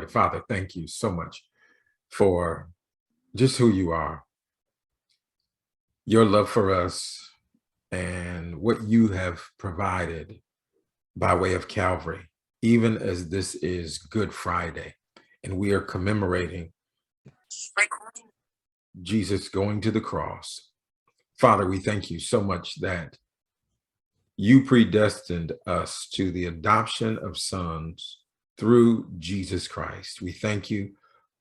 Father, thank you so much for just who you are, your love for us, and what you have provided by way of Calvary, even as this is Good Friday, and we are commemorating Jesus going to the cross. Father, we thank you so much that you predestined us to the adoption of sons through Jesus Christ. We thank you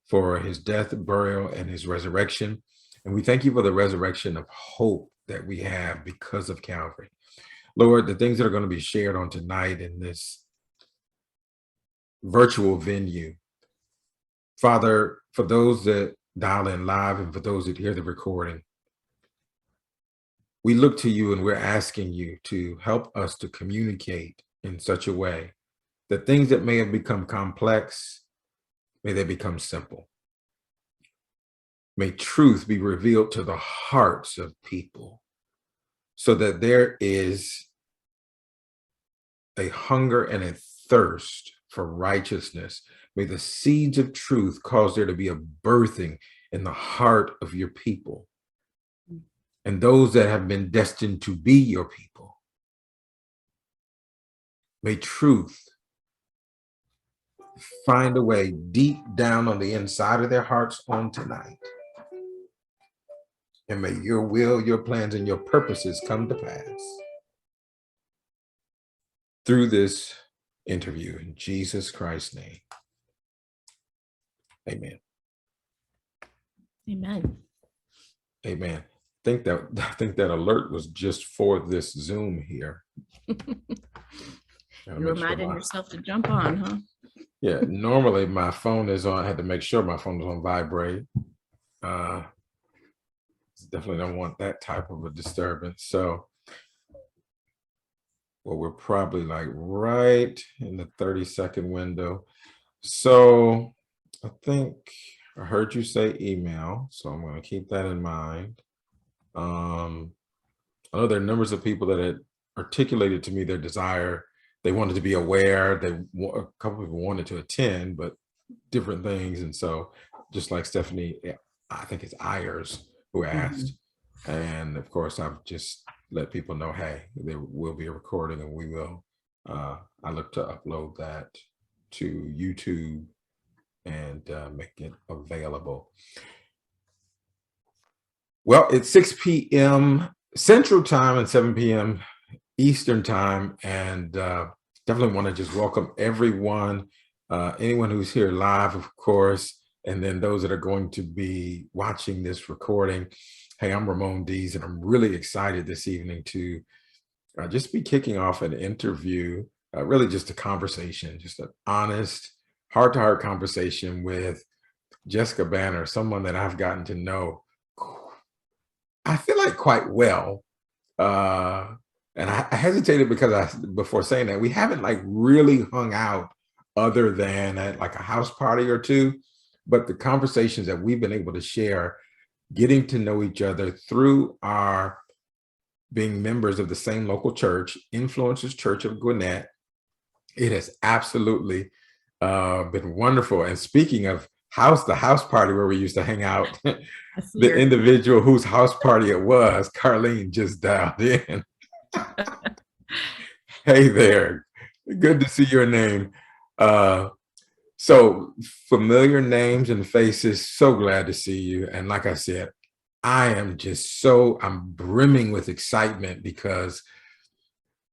for his death, burial, and his resurrection. And we thank you for the resurrection of hope that we have because of Calvary. Lord, the things that are going to be shared on tonight in this virtual venue, Father, for those that dial in live and for those that hear the recording, we look to you and we're asking you to help us to communicate in such a way that things that may have become complex, may they become simple. May truth be revealed to the hearts of people so that there is a hunger and a thirst for righteousness. May the seeds of truth cause there to be a birthing in the heart of your people and those that have been destined to be your people. May truth find a way deep down on the inside of their hearts on tonight. And may your will, your plans, and your purposes come to pass through this interview in Jesus Christ's name. Amen. Amen. Amen. I think that alert was just for this Zoom here. You reminded yourself to jump on, huh? Yeah, normally my phone is on. I had to make sure my phone was on vibrate. Definitely don't want that type of a disturbance. So, well, we're probably like right in the 30-second window. So I think I heard you say email, so I'm going to keep that in mind. I know there are numbers of people that had articulated to me their desire. They wanted to be aware. A couple of people wanted to attend, but different things. And so just like Stephanie, I think it's Ayers who asked. And of course, I've just let people know, hey, there will be a recording and we will, I look to upload that to YouTube and make it available. Well, it's 6 p.m. Central Time and 7 p.m. Eastern Time, and definitely want to just welcome everyone, anyone who's here live, of course, and then those that are going to be watching this recording. Hey, I'm Ramon Dees, and I'm really excited this evening to just be kicking off an interview, really just a conversation, just an honest, heart-to-heart conversation with Jessica Banner, someone that I've gotten to know, I feel like quite well. And I hesitated because before saying that, we haven't like really hung out other than at like a house party or two, but the conversations that we've been able to share, getting to know each other through our being members of the same local church, Influencers Church of Gwinnett, it has absolutely been wonderful. And speaking of the house party where we used to hang out, the individual whose house party it was, Carlene, just dialed in. Hey there, good to see your name. So familiar names and faces, so glad to see you. And like I said, I'm brimming with excitement because,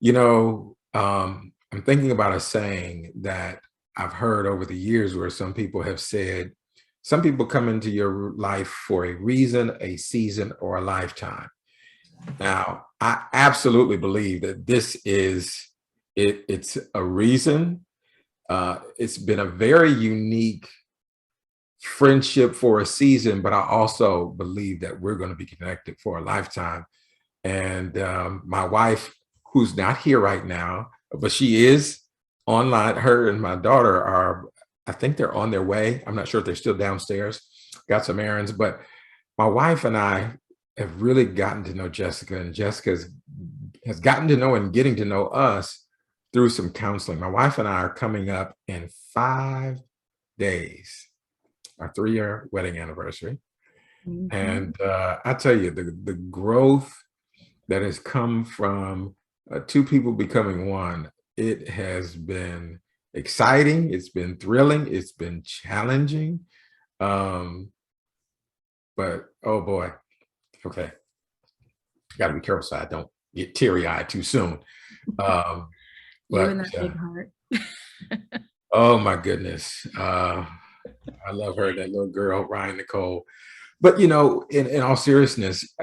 I'm thinking about a saying that I've heard over the years where some people have said, some people come into your life for a reason, a season, or a lifetime. Now, I absolutely believe that this is it. It's a reason. It's been a very unique friendship for a season, but I also believe that we're going to be connected for a lifetime. And my wife, who's not here right now, but she is online, her and my daughter I think they're on their way. I'm not sure if they're still downstairs, got some errands, but my wife and I have really gotten to know Jessica, and Jessica has gotten to know and getting to know us through some counseling. My wife and I are coming up in 5 days, our 3-year wedding anniversary. Mhm. And I tell you, the growth that has come from two people becoming one, it has been exciting. It's been thrilling. It's been challenging. Um, but oh boy, okay, got to be careful so I don't get teary eyed too soon. Um, You and but that big heart. oh my goodness, I love her, that little girl, Ryan Nicole. But you know, in all seriousness,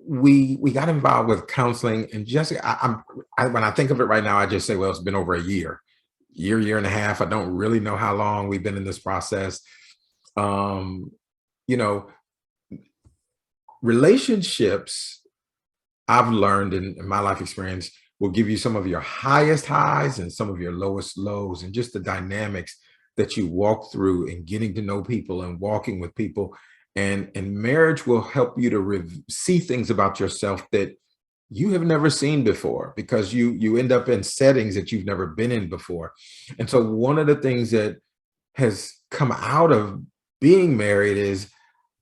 we got involved with counseling, and Jessica, when I think of it right now, I just say, well, it's been over a year and a half. I don't really know how long we've been in this process. Um, you know, relationships, I've learned in my life experience, will give you some of your highest highs and some of your lowest lows, and just the dynamics that you walk through in getting to know people and walking with people. And marriage will help you to see things about yourself that you have never seen before, because you end up in settings that you've never been in before. And so one of the things that has come out of being married is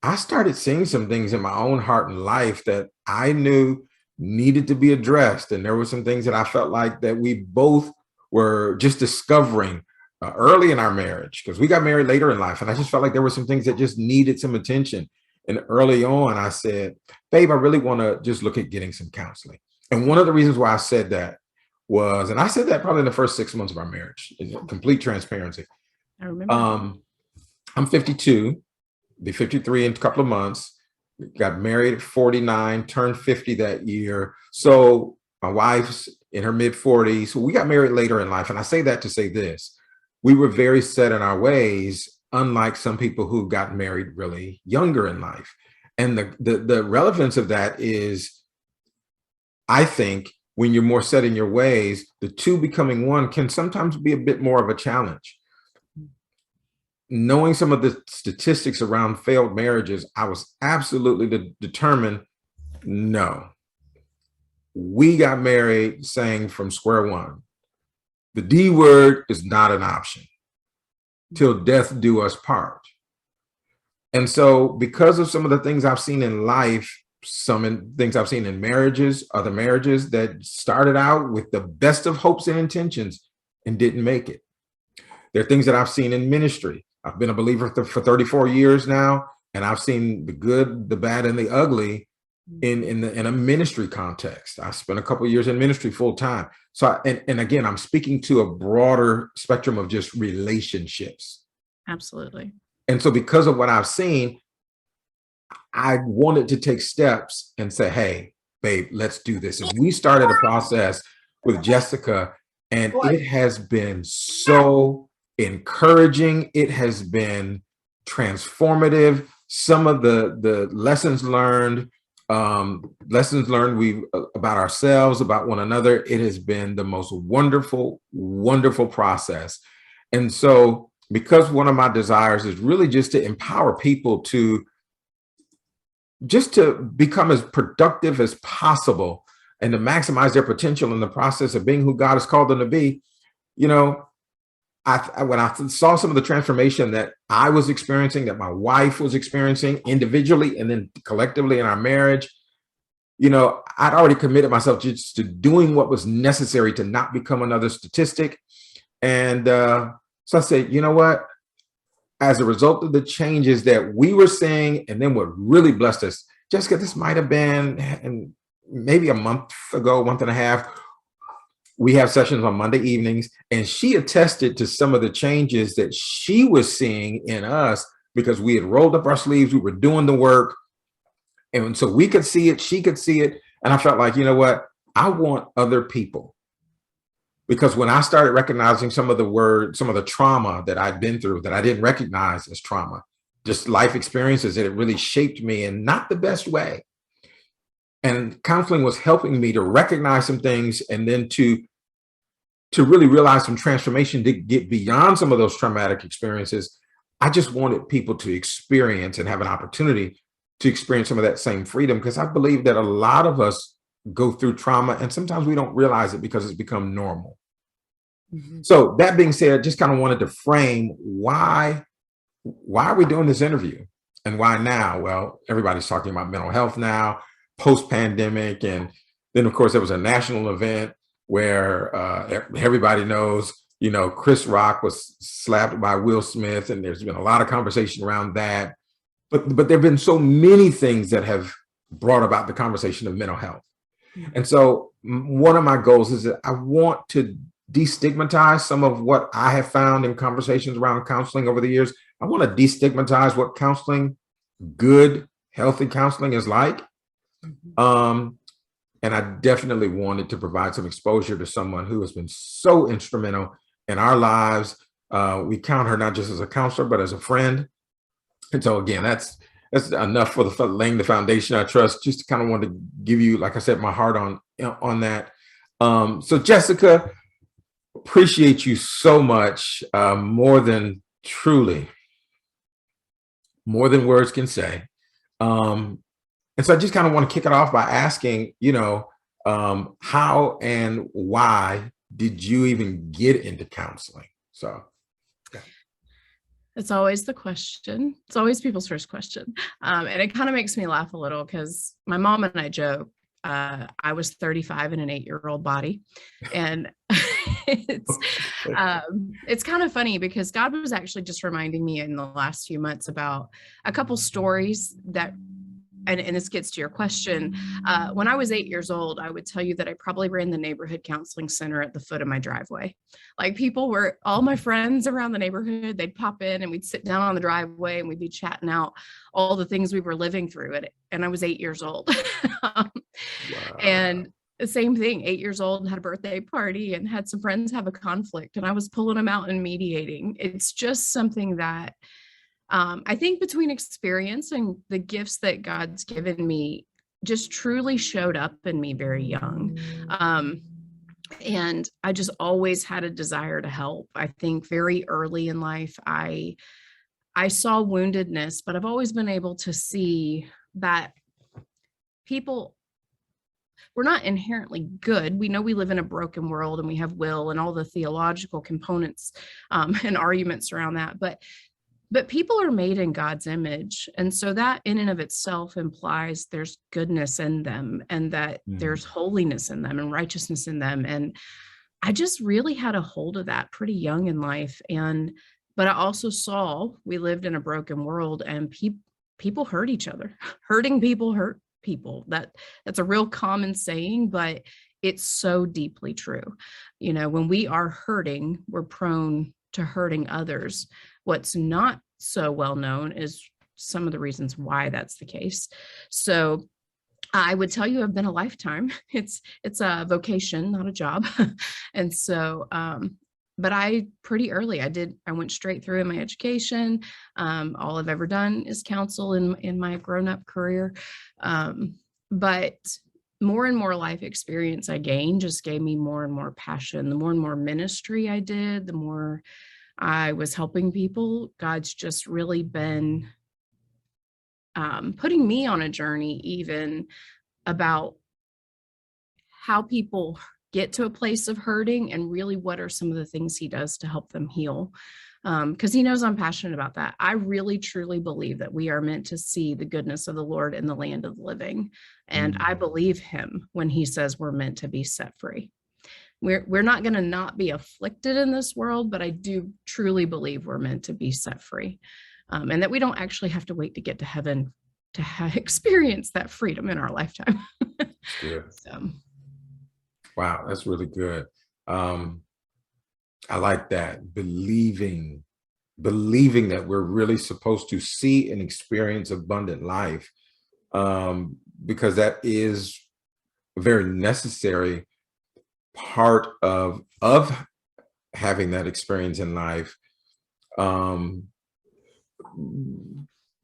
I started seeing some things in my own heart and life that I knew needed to be addressed. And there were some things that I felt like that we both were just discovering early in our marriage, because we got married later in life. And I just felt like there were some things that just needed some attention. And early on, I said, babe, I really want to just look at getting some counseling. And one of the reasons why I said that was, and I said that probably in the first 6 months of our marriage, in complete transparency. I remember. Um, I'm 52, be 53 in a couple of months. Got married at 49, turned 50 that year. So my wife's in her mid 40s. So we got married later in life. And I say that to say this: we were very set in our ways, unlike some people who got married really younger in life. And the relevance of that is, I think, when you're more set in your ways, the two becoming one can sometimes be a bit more of a challenge. Knowing some of the statistics around failed marriages, I was absolutely determined, no, we got married saying from square one, the D word is not an option till death do us part. And so because of some of the things I've seen in life, things I've seen in marriages, other marriages that started out with the best of hopes and intentions and didn't make it. There are things that I've seen in ministry. I've been a believer for 34 years now, and I've seen the good, the bad, and the ugly in a ministry context. I spent a couple of years in ministry full time. So, and again, I'm speaking to a broader spectrum of just relationships. Absolutely. And so because of what I've seen, I wanted to take steps and say, hey, babe, let's do this. And we started a process with Jessica, and it has been so encouraging. It has been transformative. Some of the lessons learned we about ourselves, about one another. It has been the most wonderful, wonderful process. And so, because one of my desires is really just to empower people to become as productive as possible and to maximize their potential in the process of being who God has called them to be. You know, when I saw some of the transformation that I was experiencing, that my wife was experiencing individually and then collectively in our marriage, you know, I'd already committed myself just to doing what was necessary to not become another statistic. And so I said, you know what? As a result of the changes that we were seeing, and then what really blessed us, Jessica, this might have been maybe a month ago, month and a half. We have sessions on Monday evenings, and she attested to some of the changes that she was seeing in us because we had rolled up our sleeves, we were doing the work. And so we could see it, she could see it. And I felt like, you know what? I want other people. Because when I started recognizing some of the trauma that I'd been through that I didn't recognize as trauma, just life experiences that it really shaped me in not the best way. And counseling was helping me to recognize some things and then to really realize some transformation to get beyond some of those traumatic experiences. I just wanted people to experience and have an opportunity to experience some of that same freedom, because I believe that a lot of us go through trauma and sometimes we don't realize it because it's become normal. Mhm. So that being said, just kind of wanted to frame why are we doing this interview and why now? Well, everybody's talking about mental health now, post pandemic. And then, of course, there was a national event where everybody knows, Chris Rock was slapped by Will Smith, and there's been a lot of conversation around that. But there have been so many things that have brought about the conversation of mental health. Mhm. And so one of my goals is that I want to destigmatize some of what I have found in conversations around counseling over the years. I want to destigmatize what counseling, good, healthy counseling is like. Mhm. Um, and I definitely wanted to provide some exposure to someone who has been so instrumental in our lives. We count her not just as a counselor, but as a friend. And so again, that's enough for the laying the foundation. I trust. Just to kind of want to give you, like I said, my heart on that. So Jessica, appreciate you so much, more than truly, more than words can say. And so I just kind of want to kick it off by asking, how and why did you even get into counseling? So, yeah. It's always the question. It's always people's first question. And it kind of makes me laugh a little because my mom and I joke, I was 35 in an 8-year-old body. And it's it's kind of funny because God was actually just reminding me in the last few months about a couple stories that and this gets to your question. When I was 8 years old, I would tell you that I probably ran the neighborhood counseling center at the foot of my driveway. Like people were, all my friends around the neighborhood, they'd pop in and we'd sit down on the driveway and we'd be chatting out all the things we were living through. And I was 8 years old. Wow. And the same thing, 8 years old, and had a birthday party and had some friends have a conflict and I was pulling them out and mediating. It's just something that I think between experience and the gifts that God's given me just truly showed up in me very young. Um, and I just always had a desire to help. I think very early in life, I saw woundedness, but I've always been able to see that people we're not inherently good. We know we live in a broken world and we have will and all the theological components and arguments around that, but people are made in God's image. And so that in and of itself implies there's goodness in them and that Mhm. there's holiness in them and righteousness in them. And I just really had a hold of that pretty young in life. But I also saw we lived in a broken world and people hurt each other. Hurting people hurt people. That's a real common saying, but it's so deeply true. When we are hurting, we're prone to hurting others. What's not so well known is some of the reasons why that's the case. So I would tell you I've been a lifetime. It's a vocation, not a job. And so but I pretty early I went straight through in my education. All I've ever done is counsel in my grown-up career. But more and more life experience I gained just gave me more and more passion. The more and more ministry I did, the more I was helping people. God's just really been putting me on a journey, even about how people get to a place of hurting and really what are some of the things he does to help them heal. Because he knows I'm passionate about that. I really truly believe that we are meant to see the goodness of the Lord in the land of the living. And I Mhm. believe him when he says we're meant to be set free. We're not going to not be afflicted in this world, but I do truly believe we're meant to be set free, and that we don't actually have to wait to get to heaven to experience that freedom in our lifetime. That's good. So, Wow, that's really good. Um, I like that. Believing that we're really supposed to see and experience abundant life, because that is a very necessary part of having that experience in life. Um,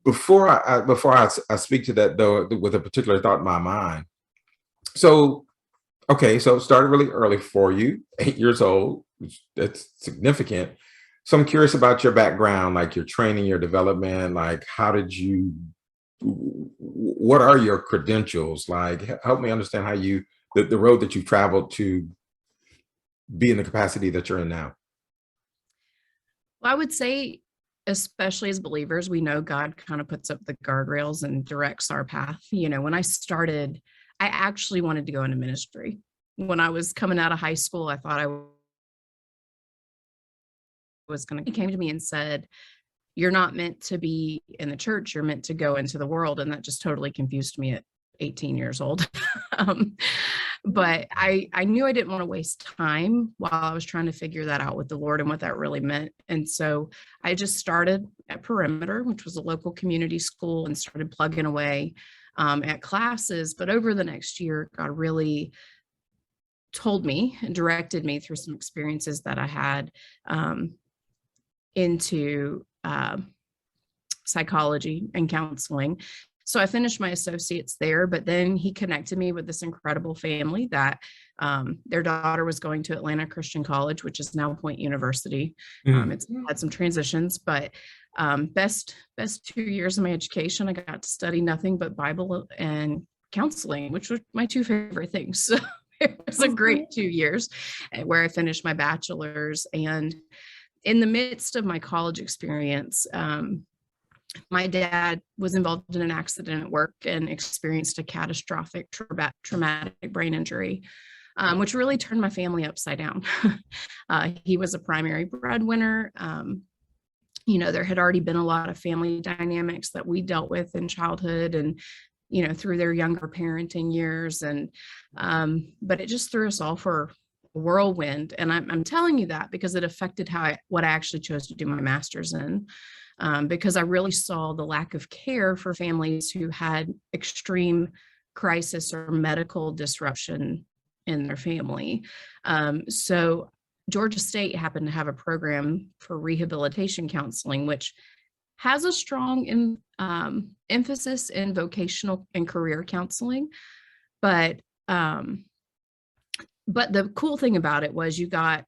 before I speak to that though, with a particular thought in my mind. So okay, so it started really early for you, 8 years old. That's significant. So I'm curious about your background, like your training, your development. Like, what are your credentials? Like, help me understand how the road that you traveled to be in the capacity that you're in now? Well, I would say, especially as believers, we know God kind of puts up the guardrails and directs our path. When I started, I actually wanted to go into ministry. When I was coming out of high school, I thought I was going to, he came to me and said, "You're not meant to be in the church, you're meant to go into the world." And that just totally confused me at 18 years old. um, but I knew I didn't want to waste time while I was trying to figure that out with the Lord and what that really meant. And so I just started at Perimeter, which was a local community school, and started plugging away at classes. But over the next year, God really told me and directed me through some experiences that I had into psychology and counseling. So I finished my associates there, but then he connected me with this incredible family that their daughter was going to Atlanta Christian College, which is now Point University. It's had some transitions, but best 2 years of my education, I got to study nothing but Bible and counseling, which were my two favorite things. So it was a great 2 years where I finished my bachelor's. And in the midst of my college experience, my dad was involved in an accident at work and experienced a catastrophic traumatic brain injury, which really turned my family upside down. He was a primary breadwinner. There had already been a lot of family dynamics that we dealt with in childhood and, through their younger parenting years. And, but it just threw us all for a whirlwind. And I'm telling you that because it affected what I actually chose to do my master's in. Because I really saw the lack of care for families who had extreme crisis or medical disruption in their family. So Georgia State happened to have a program for rehabilitation counseling, which has a strong emphasis in vocational and career counseling. But the cool thing about it was you got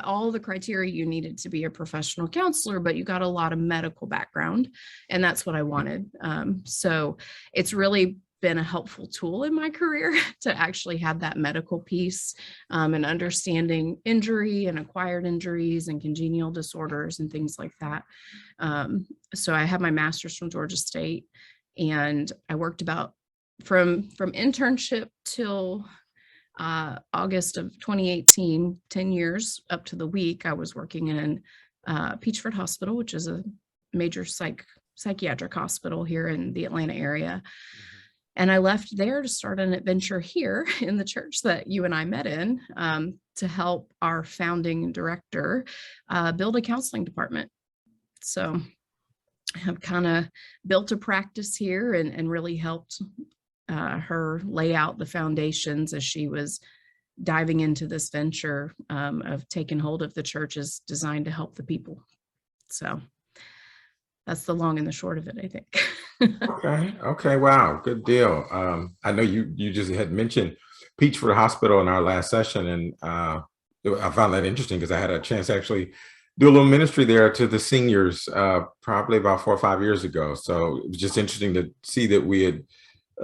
all the criteria you needed to be a professional counselor, but you got a lot of medical background, and that's what I wanted. So it's really been a helpful tool in my career to actually have that medical piece and understanding injury and acquired injuries and congenital disorders and things like that. So I have my master's from Georgia State, and I worked about from internship till August of 2018, 10 years up to the week, I was working in Peachford Hospital, which is a major psychiatric hospital here in the Atlanta area. And I left there to start an adventure here in the church that you and I met in to help our founding director build a counseling department. So I have kind of built a practice here and really helped her lay out the foundations as she was diving into this venture of taking hold of the churches designed to help the people. So that's the long and the short of it, I think. Okay. Wow. Good deal. I know you just had mentioned Peachford Hospital in our last session, and I found that interesting because I had a chance to actually do a little ministry there to the seniors probably about 4 or 5 years ago. So it was just interesting to see that we had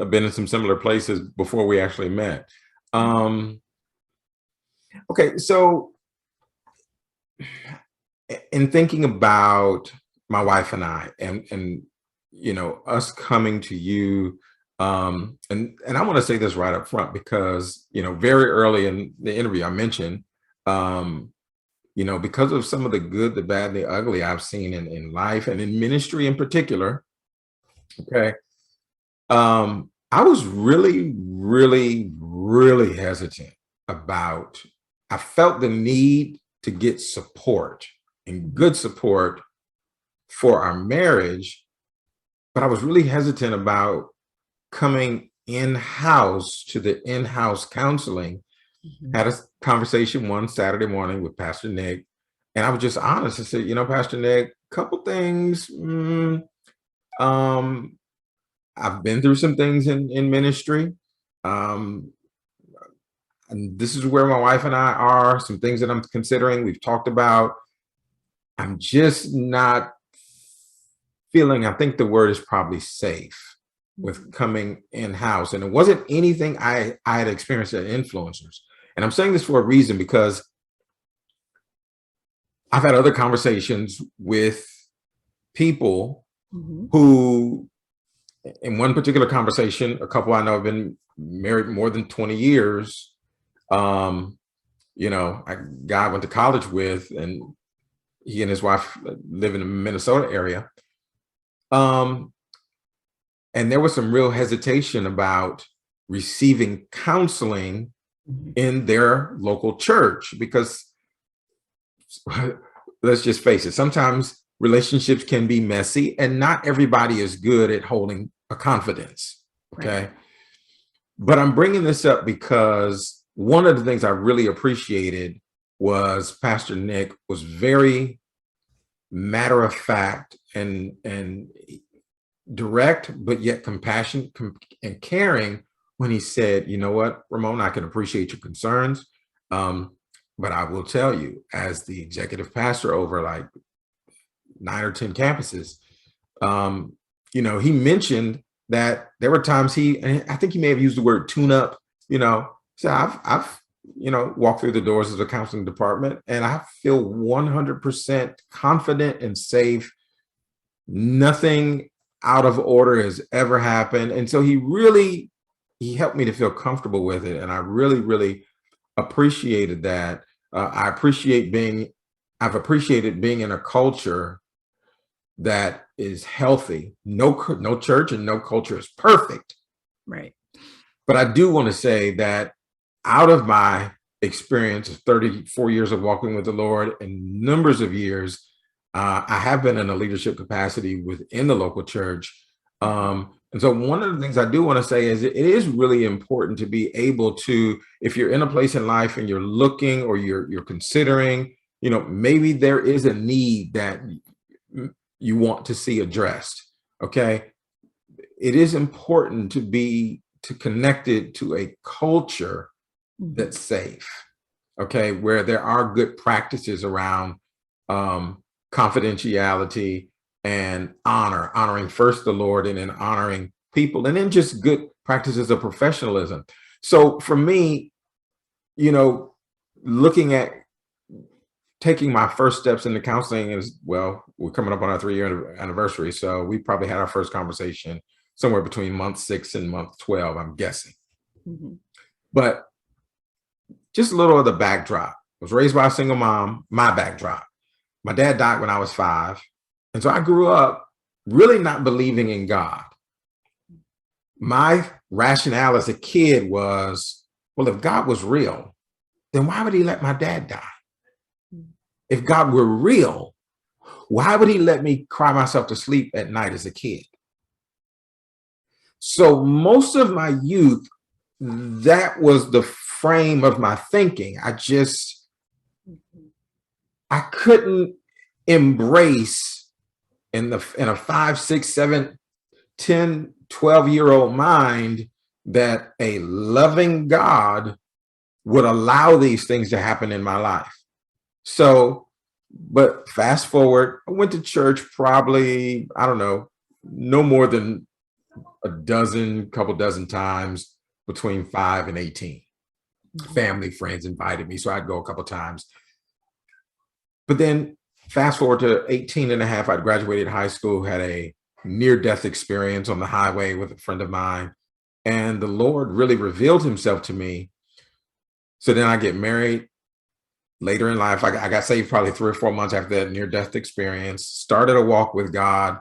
been in some similar places before we actually met. Okay, so in thinking about my wife and I, and us coming to you, and I want to say this right up front because very early in the interview I mentioned, because of some of the good, the bad, the ugly I've seen in life and in ministry in particular. Okay. I was really, really, really hesitant about, I felt the need to get support and good support for our marriage, but I was really hesitant about coming in-house to the in-house counseling. Had a conversation one Saturday morning with Pastor Nick, and I was just honest and said, Pastor Nick, couple things. I've been through some things in ministry. And this is where my wife and I are, some things that I'm considering, we've talked about. I'm just not feeling, I think the word is probably safe with coming in-house. And it wasn't anything I had experienced at influencers. And I'm saying this for a reason because I've had other conversations with people Mhm. who, in one particular conversation, a couple I know have been married more than 20 years. Um, a guy I went to college with, and he and his wife live in the Minnesota area. Um, and there was some real hesitation about receiving counseling Mhm. in their local church because let's just face it, sometimes relationships can be messy and not everybody is good at holding a confidence. Right. Okay. But I'm bringing this up because one of the things I really appreciated was Pastor Nick was very matter of fact and direct, but yet compassionate and caring when he said, you know what, Ramon, I can appreciate your concerns. Um, but I will tell you, as the executive pastor over like 9 or 10 campuses, um, he mentioned that there were times and I think he may have used the word tune up, so I've walked through the doors of the counseling department and I feel 100% confident and safe. Nothing out of order has ever happened. And so he helped me to feel comfortable with it. And I really, really appreciated that. I've appreciated being in a culture that is healthy. No church and no culture is perfect. Right. But I do want to say that out of my experience of 34 years of walking with the Lord and numbers of years, I have been in a leadership capacity within the local church. Mhm. And so one of the things I do want to say is it is really important to be able to, if you're in a place in life and you're looking or you're considering, maybe there is a need that you want to see addressed. Okay. It is important to connect it to a culture Mhm. that's safe. Okay. Where there are good practices around confidentiality and honoring first the Lord and then honoring people, and then just good practices of professionalism. So for me, looking at taking my first steps into counseling is, well, we're coming up on our 3-year anniversary. So we probably had our first conversation somewhere between month 6 and month 12, I'm guessing. Mhm. But just a little of the backdrop. I was raised by a single mom, my backdrop. My dad died when I was 5. And so I grew up really not believing in God. My rationale as a kid was, well, if God was real, then why would he let my dad die? Mm. If God were real, why would he let me cry myself to sleep at night as a kid? So most of my youth, that was the frame of my thinking. Mhm. I couldn't embrace in a 5, 6, 7, 10, 12-year old mind that a loving God would allow these things to happen in my life. So, but fast forward, I went to church probably, I don't know, no more than couple dozen times between 5 and 18. Mhm. Family, friends invited me, so I'd go a couple times. But then fast forward to 18 and a half, I'd graduated high school, had a near-death experience on the highway with a friend of mine, and the Lord really revealed himself to me. So then I get married later in life. I got saved probably 3 or 4 months after that near-death experience, started a walk with God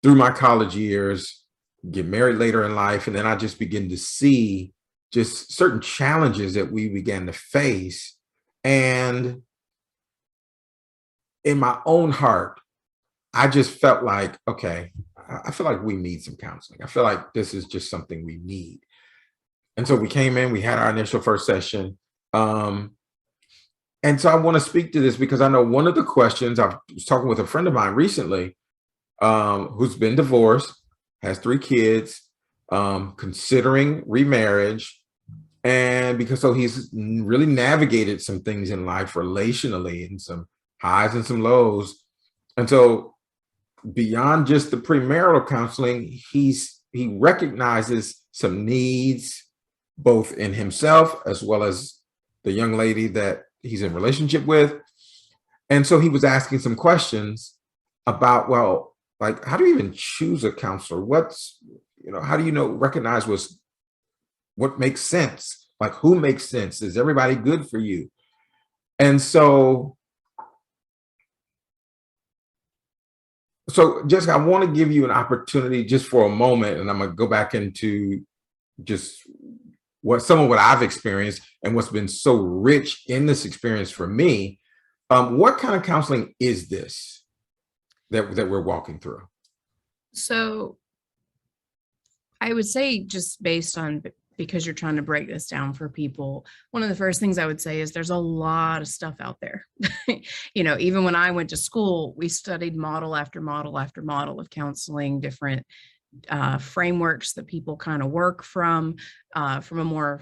through my college years, get married later in life, and then I just begin to see just certain challenges that we began to face. And in my own heart, I just felt like, okay, I feel like we need some counseling. I feel like this is just something we need. And so we came in, we had our initial first session. Um, and so I want to speak to this because I know one of the questions, I was talking with a friend of mine recently, who's been divorced, has 3 kids, considering remarriage. And because so he's really navigated some things in life relationally and some highs and some lows. And so beyond just the premarital counseling, he recognizes some needs both in himself as well as the young lady that he's in relationship with. And so he was asking some questions about, well, like, how do you even choose a counselor? What's, how do you recognize what makes sense? Like, who makes sense? Is everybody good for you? And so Jessica, I want to give you an opportunity just for a moment, and I'm going to go back into just some of what I've experienced and what's been so rich in this experience for me. What kind of counseling is this that we're walking through? So I would say, just based on, because you're trying to break this down for people, one of the first things I would say is there's a lot of stuff out there. Even when I went to school, we studied model after model after model of counseling, different frameworks that people kind of work from a more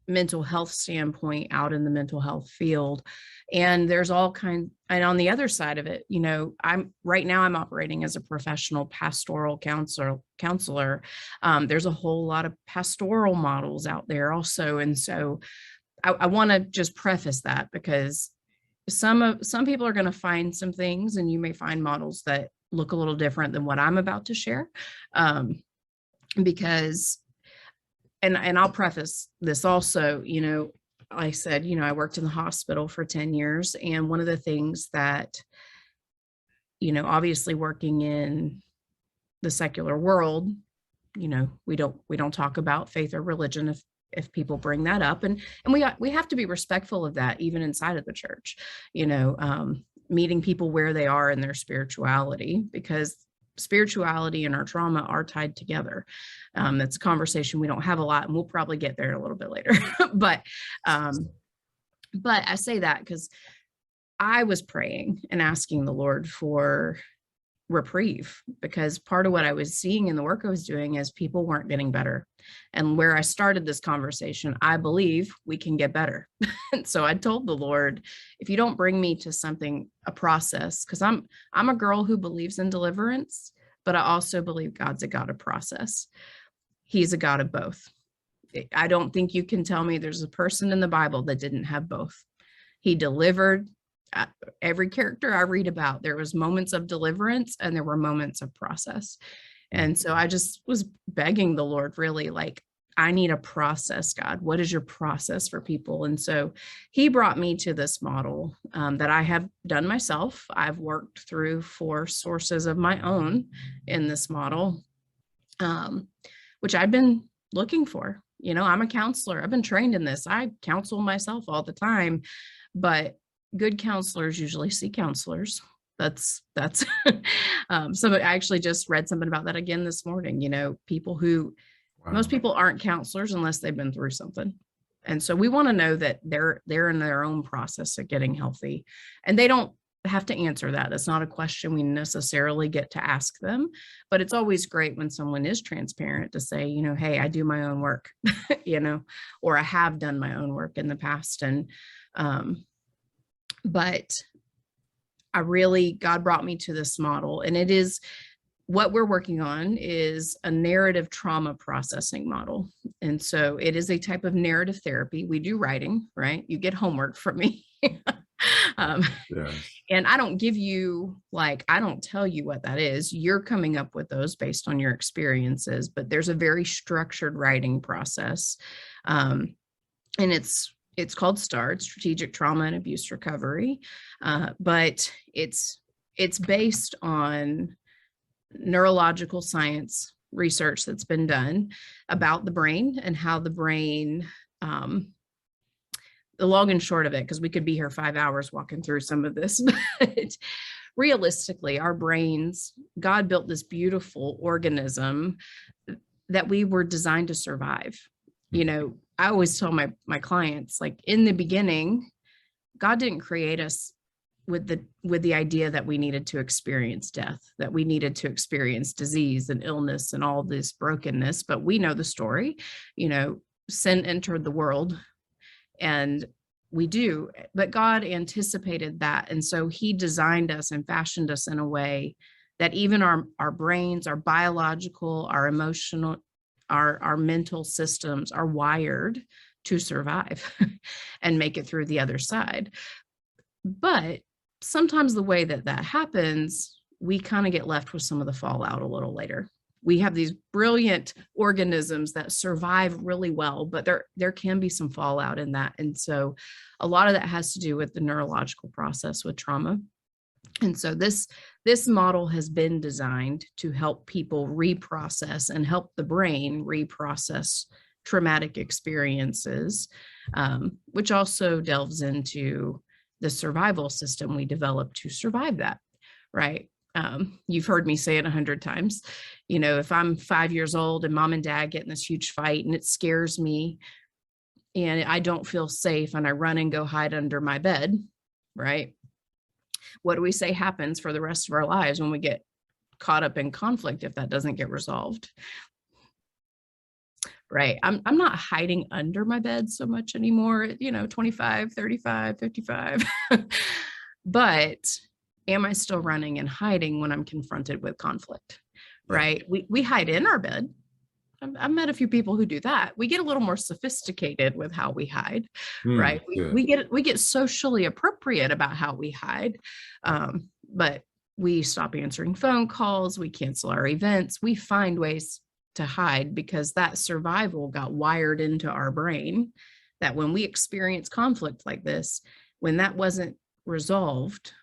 mental health standpoint out in the mental health field. And there's all kinds, and on the other side of it, I'm operating as a professional pastoral counselor. There's a whole lot of pastoral models out there also. And so I want to just preface that, because some people are going to find some things, and you may find models that look a little different than what I'm about to share. Because and I'll preface this also, I said, I worked in the hospital for 10 years. And one of the things that, obviously working in the secular world, we don't talk about faith or religion if people bring that up. And we have to be respectful of that, even inside of the church, meeting people where they are in their spirituality, because spirituality and our trauma are tied together. That's a conversation we don't have a lot, and we'll probably get there a little bit later. But I say that because I was praying and asking the Lord for reprieve, because part of what I was seeing in the work I was doing is people weren't getting better. And where I started this conversation, I believe we can get better. And so I told the Lord, if you don't bring me to something, a process, because I'm a girl who believes in deliverance, but I also believe God's a God of process. He's a God of both. I don't think you can tell me there's a person in the Bible that didn't have both. He delivered. Every character I read about, there was moments of deliverance and there were moments of process. And so I just was begging the Lord, really, like, I need a process, God. What is your process for people? And so he brought me to this model that I have done myself. I've worked through 4 sources of my own in this model, which I've been looking for. I'm a counselor. I've been trained in this. I counsel myself all the time, but good counselors usually see counselors. That's I actually just read something about that again this morning. People who, wow. Most people aren't counselors unless they've been through something. And so we want to know that they're in their own process of getting healthy, and they don't have to answer that. That's not a question we necessarily get to ask them, but it's always great when someone is transparent to say, hey, I do my own work, or I have done my own work in the past. And, but God brought me to this model, and it is what we're working on is a narrative trauma processing model. And so it is a type of narrative therapy. We do writing, right? You get homework from me. Yeah. And I don't give you, I don't tell you what that is. You're coming up with those based on your experiences, but there's a very structured writing process. And it's called START, Strategic Trauma and Abuse Recovery. But it's based on neurological science research that's been done about the brain and how the brain, the long and short of it, because we could be here 5 hours walking through some of this, but realistically, our brains, God built this beautiful organism that we were designed to survive. I always tell my clients, in the beginning, God didn't create us with the idea that we needed to experience death, that we needed to experience disease and illness and all this brokenness. But we know the story. Sin entered the world, and we do, but God anticipated that. And so he designed us and fashioned us in a way that even our brains, our biological, our emotional, our mental systems are wired to survive and make it through the other side. But sometimes the way that that happens, we kind of get left with some of the fallout a little later. We have these brilliant organisms that survive really well, but there can be some fallout in that. And so a lot of that has to do with the neurological process with trauma. And so this model has been designed to help people reprocess and help the brain reprocess traumatic experiences, which also delves into the survival system we developed to survive that, right? You've heard me say it 100 times. You know, if I'm 5 years old and mom and dad get in this huge fight and it scares me and I don't feel safe and I run and go hide under my bed, right? What do we say happens for the rest of our lives when we get caught up in conflict if that doesn't get resolved? Right. I'm not hiding under my bed so much anymore, 25, 35, 55. But am I still running and hiding when I'm confronted with conflict? Right. We hide in our bed. I've met a few people who do that. We get a little more sophisticated with how we hide, right? We get socially appropriate about how we hide, but we stop answering phone calls. We cancel our events. We find ways to hide because that survival got wired into our brain that when we experience conflict like this, when that wasn't resolved,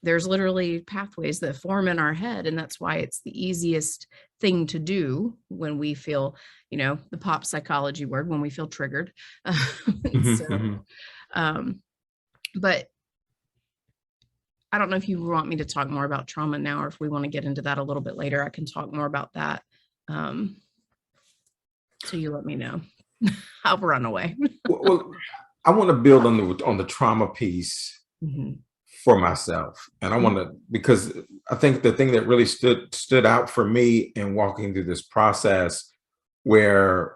there's literally pathways that form in our head. And that's why it's the easiest thing to do when we feel, the pop psychology word, when we feel triggered. But I don't know if you want me to talk more about trauma now, or if we want to get into that a little bit later, I can talk more about that. So you let me know. I'll run away. Well, I want to build on the trauma piece for myself, and I want to, because I think the thing that really stood out for me in walking through this process, where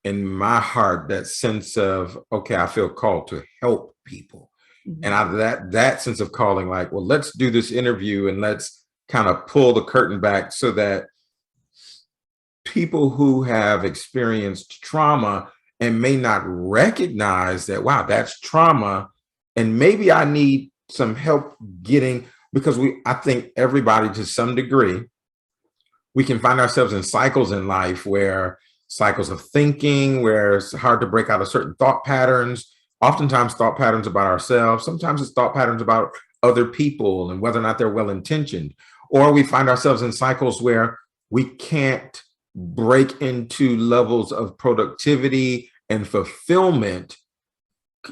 in my heart that sense of, okay, I feel called to help people, and out of that sense of calling, like, well, let's do this interview and let's kind of pull the curtain back so that people who have experienced trauma and may not recognize that, wow, that's trauma, and maybe I need some help getting, because I think everybody to some degree, we can find ourselves in cycles in life, where cycles of thinking, where it's hard to break out of certain thought patterns, oftentimes thought patterns about ourselves, sometimes it's thought patterns about other people and whether or not they're well-intentioned, or we find ourselves in cycles where we can't break into levels of productivity and fulfillment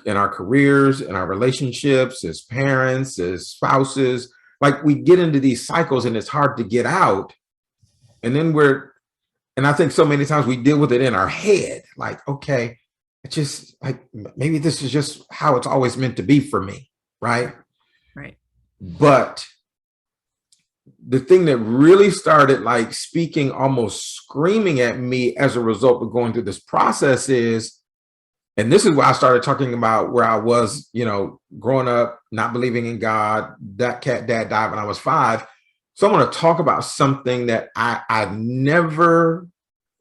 in our careers, in our relationships, as parents, as spouses. Like, we get into these cycles and it's hard to get out. And then and I think so many times we deal with it in our head, like, okay, it's just like, maybe this is just how it's always meant to be for me, right? Right. But the thing that really started like speaking, almost screaming at me as a result of going through this process is, and this is why I started talking about where I was, growing up, not believing in God. That dad died when I was 5. So I want to talk about something that I never,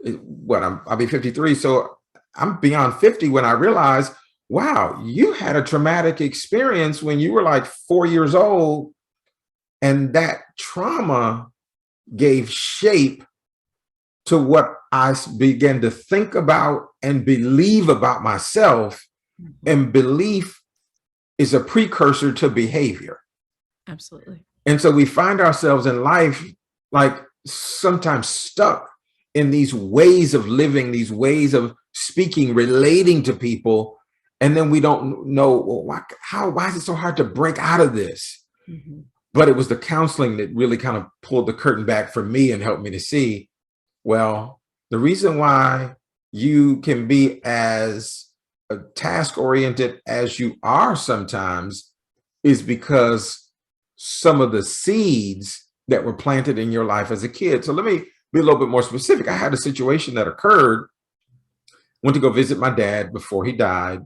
I'll be 53. So I'm beyond 50 when I realized, wow, you had a traumatic experience when you were like 4 years old. And that trauma gave shape to what I began to think about and believe about myself. And belief is a precursor to behavior. Absolutely. And so we find ourselves in life, like, sometimes stuck in these ways of living, these ways of speaking, relating to people. And then we don't know, well, why is it so hard to break out of this? But it was the counseling that really kind of pulled the curtain back for me and helped me to see, well, the reason why you can be as task-oriented as you are sometimes is because some of the seeds that were planted in your life as a kid. So let me be a little bit more specific. I had a situation that occurred. Went to go visit my dad before he died.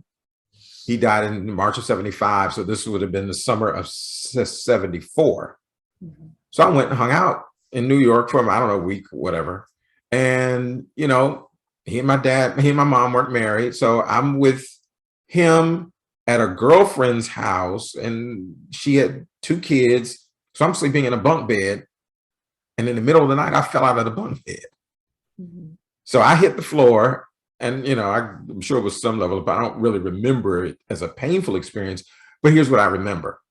He died in March of 75. So this would have been the summer of 74. So I went and hung out in New York for, I don't know, a week, whatever. And, he and my mom weren't married. So I'm with him at a girlfriend's house, and she had 2 kids. So I'm sleeping in a bunk bed. And in the middle of the night, I fell out of the bunk bed. Mhm. So I hit the floor, and I'm sure it was some level, but I don't really remember it as a painful experience. But here's what I remember.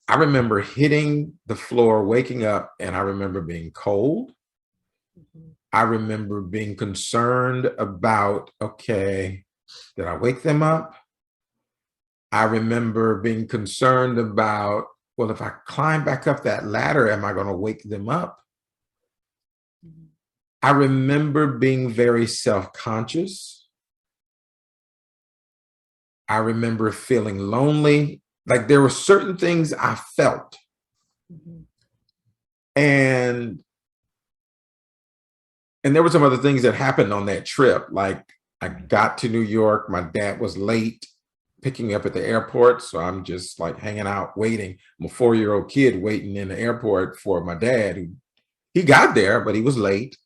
I remember hitting the floor, waking up, and I remember being cold. Mhm. I remember being concerned about, okay, did I wake them up? I remember being concerned about, well, if I climb back up that ladder, am I going to wake them up? Mhm. I remember being very self-conscious. I remember feeling lonely. Like there were certain things I felt. Mhm. And there were some other things that happened on that trip. Like I got to New York, my dad was late picking me up at the airport. So I'm just like hanging out, waiting. I'm a 4-year-old kid waiting in the airport for my dad, who he got there, but he was late.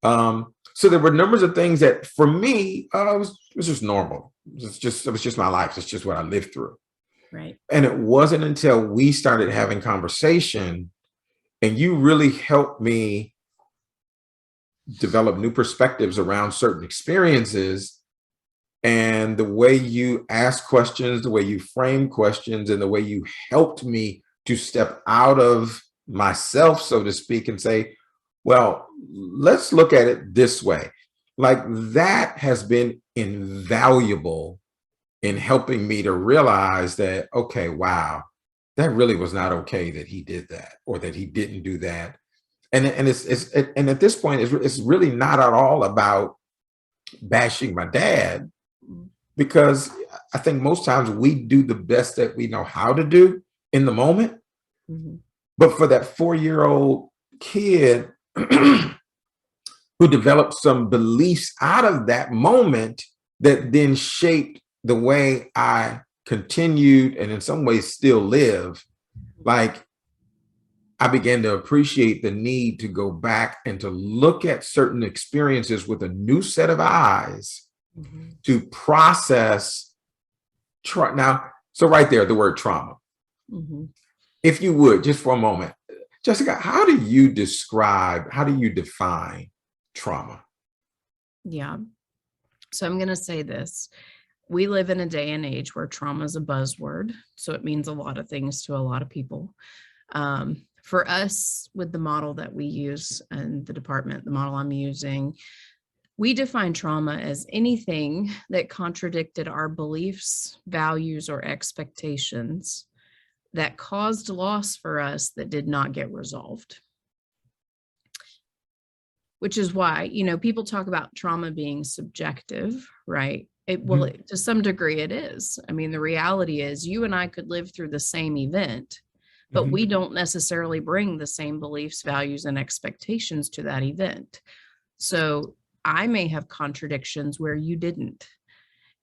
So there were numbers of things that for me, it was just normal. It was just my life. It's just what I lived through. Right. And it wasn't until we started having conversation and you really helped me develop new perspectives around certain experiences, and the way you ask questions, the way you frame questions, and the way you helped me to step out of myself, so to speak, and say, well, let's look at it this way. Like that has been invaluable in helping me to realize that, okay, wow, that really was not okay that he did that or that he didn't do that. And at this point, it's really not at all about bashing my dad, Mhm. because I think most times we do the best that we know how to do in the moment. Mhm. But for that 4-year-old kid who developed some beliefs out of that moment that then shaped the way I continued and in some ways still live, like I began to appreciate the need to go back and to look at certain experiences with a new set of eyes Mhm. to process now. So right there, the word trauma. Mhm. If you would, just for a moment, Jessica, how do you define trauma? Yeah. So I'm going to say this. We live in a day and age where trauma is a buzzword. So it means a lot of things to a lot of people. For us, with the model that we use and the department, the model I'm using, we define trauma as anything that contradicted our beliefs, values, or expectations that caused loss for us that did not get resolved. Which is why, people talk about trauma being subjective, right? Mhm. To some degree it is. I mean, the reality is you and I could live through the same event, but Mhm. we don't necessarily bring the same beliefs, values, and expectations to that event. So I may have contradictions where you didn't.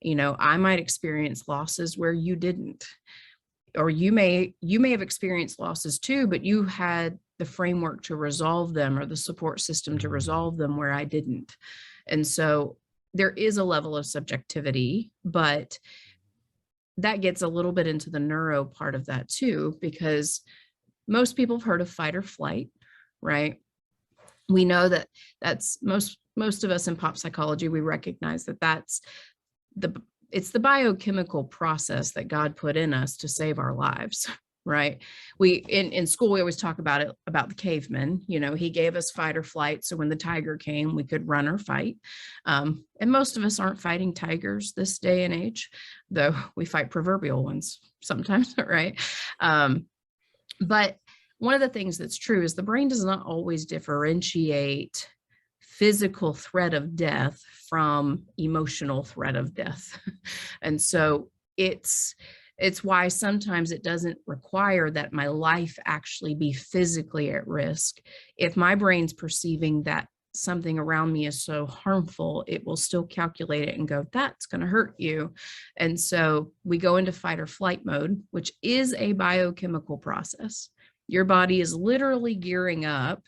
I might experience losses where you didn't. Or you may have experienced losses too, but you had the framework to resolve them or the support system to resolve them where I didn't. And so there is a level of subjectivity, but that gets a little bit into the neuro part of that too, because most people have heard of fight or flight, right? We know that that's most of us in pop psychology, we recognize that the it's the biochemical process that God put in us to save our lives, right? We in school we always talk about it, about the caveman. He gave us fight or flight, so when the tiger came we could run or fight. And most of us aren't fighting tigers this day and age, though we fight proverbial ones sometimes. Right? But one of the things that's true is the brain does not always differentiate physical threat of death from emotional threat of death. And so it's why sometimes it doesn't require that my life actually be physically at risk. If my brain's perceiving that something around me is so harmful, it will still calculate it and go, that's going to hurt you. And so we go into fight or flight mode, which is a biochemical process. Your body is literally gearing up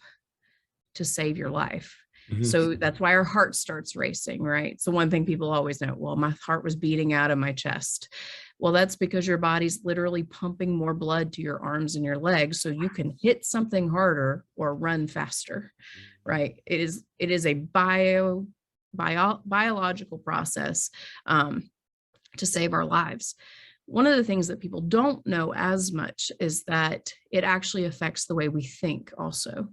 to save your life. Mhm. So that's why our heart starts racing, right? So one thing people always know, well, my heart was beating out of my chest. Well, that's because your body's literally pumping more blood to your arms and your legs so you can hit something harder or run faster, right? It is a biological process to save our lives. One of the things that people don't know as much is that it actually affects the way we think also.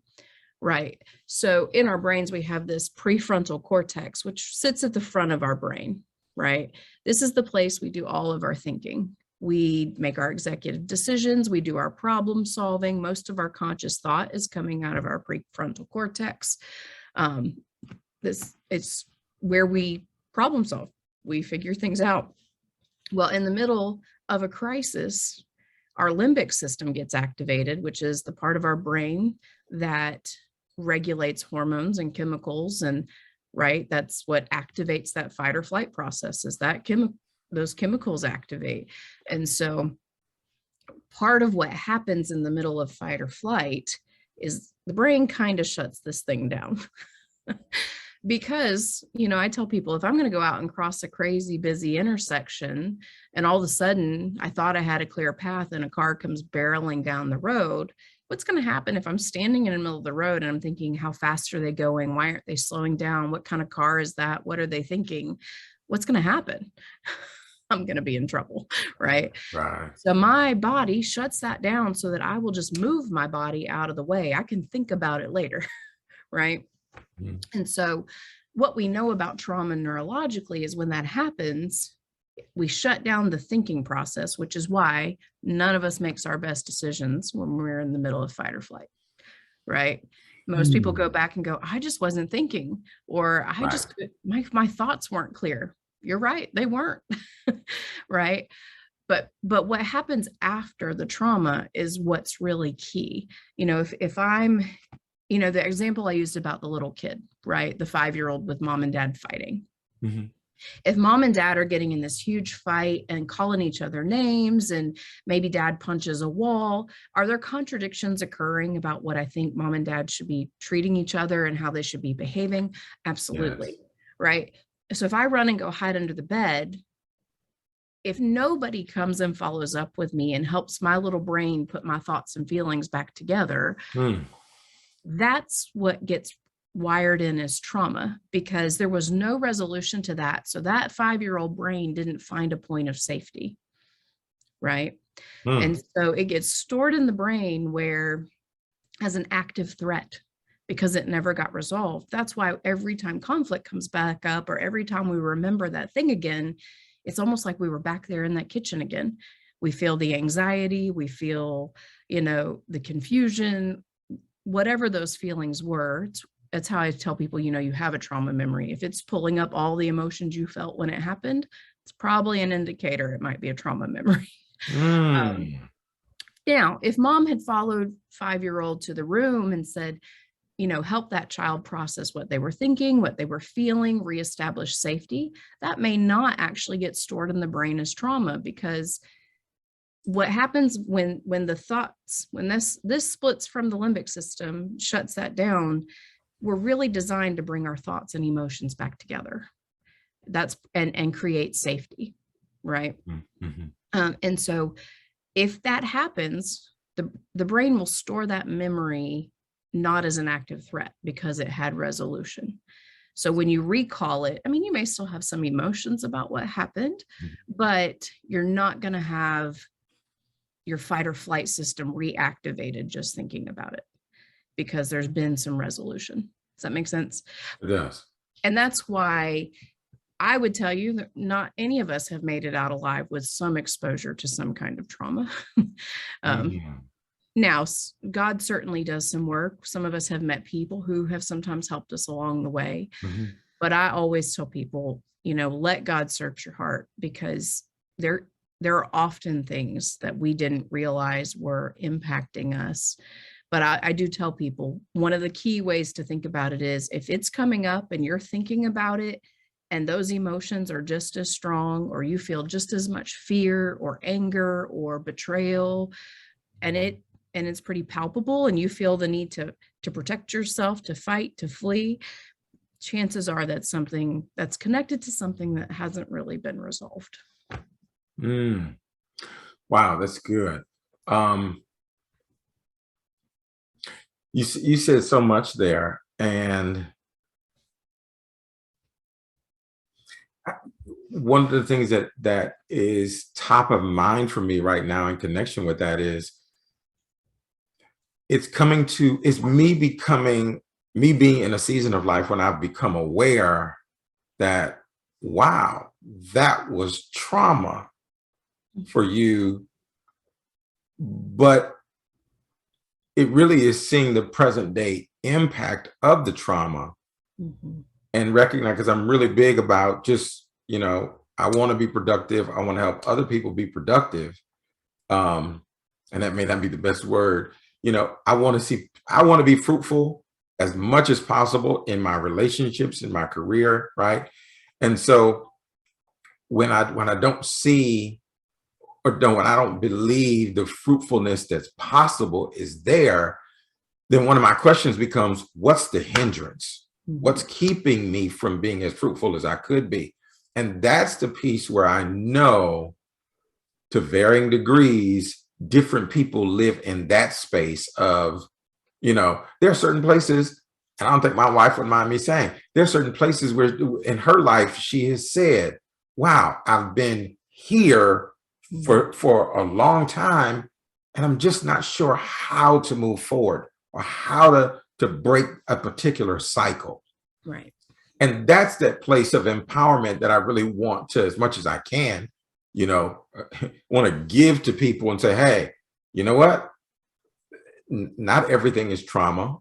Right. So in our brains, we have this prefrontal cortex, which sits at the front of our brain, right? This is the place we do all of our thinking. We make our executive decisions. We do our problem solving. Most of our conscious thought is coming out of our prefrontal cortex. This it's where we problem solve. We figure things out. Well, in the middle of a crisis, our limbic system gets activated, which is the part of our brain that regulates hormones and chemicals. And right, that's what activates that fight or flight process, is that those chemicals activate. And so part of what happens in the middle of fight or flight is the brain kind of shuts this thing down. Because, I tell people, if I'm going to go out and cross a crazy busy intersection and all of a sudden I thought I had a clear path and a car comes barreling down the road, what's going to happen if I'm standing in the middle of the road and I'm thinking, how fast are they going? Why aren't they slowing down? What kind of car is that? What are they thinking? What's going to happen? I'm going to be in trouble, right? Right. So my body shuts that down so that I will just move my body out of the way. I can think about it later, right? Mhm. And so what we know about trauma neurologically is when that happens, we shut down the thinking process, which is why none of us makes our best decisions when we're in the middle of fight or flight, right? Most people go back and go, I just wasn't thinking, or I Right. just, my thoughts weren't clear. You're right, they weren't, right? But what happens after the trauma is what's really key. If I'm, the example I used about the little kid, right? The 5-year-old with mom and dad fighting. Mhm. If mom and dad are getting in this huge fight and calling each other names, and maybe dad punches a wall, are there contradictions occurring about what I think mom and dad should be treating each other and how they should be behaving? Yes. Absolutely. Right. So if I run and go hide under the bed, if nobody comes and follows up with me and helps my little brain put my thoughts and feelings back together, Mm. that's what gets wired in as trauma, because there was no resolution to that. So that 5-year-old brain didn't find a point of safety, right? Mm. And so it gets stored in the brain where as an active threat, because it never got resolved. That's why every time conflict comes back up, or every time we remember that thing again, it's almost like we were back there in that kitchen again. We feel the anxiety, we feel, the confusion, whatever those feelings were. That's how I tell people, you have a trauma memory. If it's pulling up all the emotions you felt when it happened, it's probably an indicator it might be a trauma memory. Um, Mm. Now, if mom had followed 5-year-old to the room and said, help that child process what they were thinking, what they were feeling, reestablish safety, that may not actually get stored in the brain as trauma. Because what happens when this splits from the limbic system, shuts that down, we're really designed to bring our thoughts and emotions back together. That's and create safety, right? Mhm. And so if that happens, the brain will store that memory not as an active threat, because it had resolution. So when you recall it, I mean, you may still have some emotions about what happened, Mhm. but you're not going to have your fight or flight system reactivated just thinking about it, because there's been some resolution. Does that make sense? It does. And that's why I would tell you that not any of us have made it out alive with some exposure to some kind of trauma. um, Mhm. Now, God certainly does some work. Some of us have met people who have sometimes helped us along the way. Mhm. But I always tell people, let God search your heart, because there there are often things that we didn't realize were impacting us. But I do tell people, one of the key ways to think about it is, if it's coming up and you're thinking about it and those emotions are just as strong, or you feel just as much fear or anger or betrayal, and it's pretty palpable, and you feel the need to protect yourself, to fight, to flee, chances are that's something that's connected to something that hasn't really been resolved. Mm. Wow, that's good. Um, you said so much there, and one of the things that is top of mind for me right now in connection with that is it's me being in a season of life when I've become aware that, wow, that was trauma for you, but it really is seeing the present day impact of the trauma Mhm. and recognize, because I'm really big about just, I want to be productive. I want to help other people be productive. Um, and that may not be the best word. I want to be fruitful as much as possible in my relationships, in my career, right? And so when I don't see when I don't believe the fruitfulness that's possible is there, then one of my questions becomes, what's the hindrance? What's Mhm. keeping me from being as fruitful as I could be? And that's the piece where I know, to varying degrees, different people live in that space of, there are certain places, and I don't think my wife would mind me saying, there are certain places where in her life she has said, wow, I've been here Mhm. for a long time, and I'm just not sure how to move forward or how to break a particular cycle. Right. And that's that place of empowerment that I really want to, as much as I can, you know, want to give to people and say, hey, you know what? Not everything is trauma,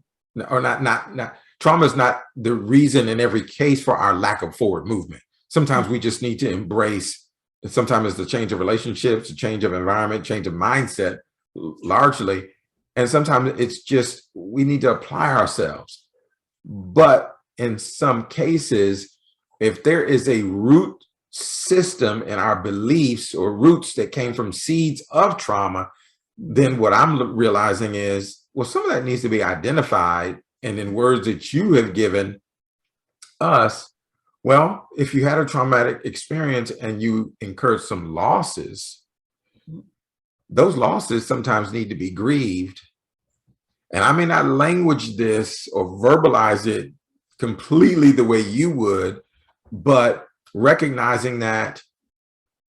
or not trauma is not the reason in every case for our lack of forward movement. Sometimes we just need to embrace, and sometimes it's the change of relationships, a change of environment, change of mindset, largely. And sometimes it's just we need to apply ourselves. But in some cases, if there is a root system in our beliefs or roots that came from seeds of trauma, then what I'm realizing is, well, some of that needs to be identified. And in words that you have given us, well, if you had a traumatic experience and you incurred some losses, those losses sometimes need to be grieved. And I may not language this or verbalize it completely the way you would, but recognizing that,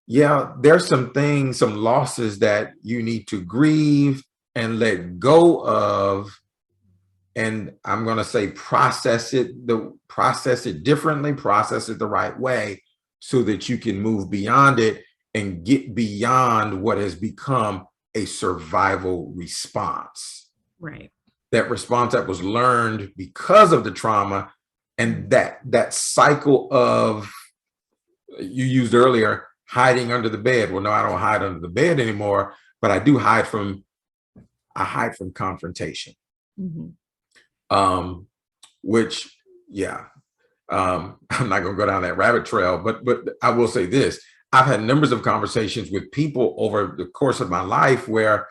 yeah, there's some things, some losses that you need to grieve and let go of. And I'm going to say process it differently, process it the right way so that you can move beyond it and get beyond what has become a survival response. Right. That response that was learned because of the trauma, and that cycle of, you used earlier, hiding under the bed. Well, no, I don't hide under the bed anymore, but I hide from confrontation. Mhm. Um, which, yeah, I'm not going to go down that rabbit trail, but I will say this: I've had numbers of conversations with people over the course of my life where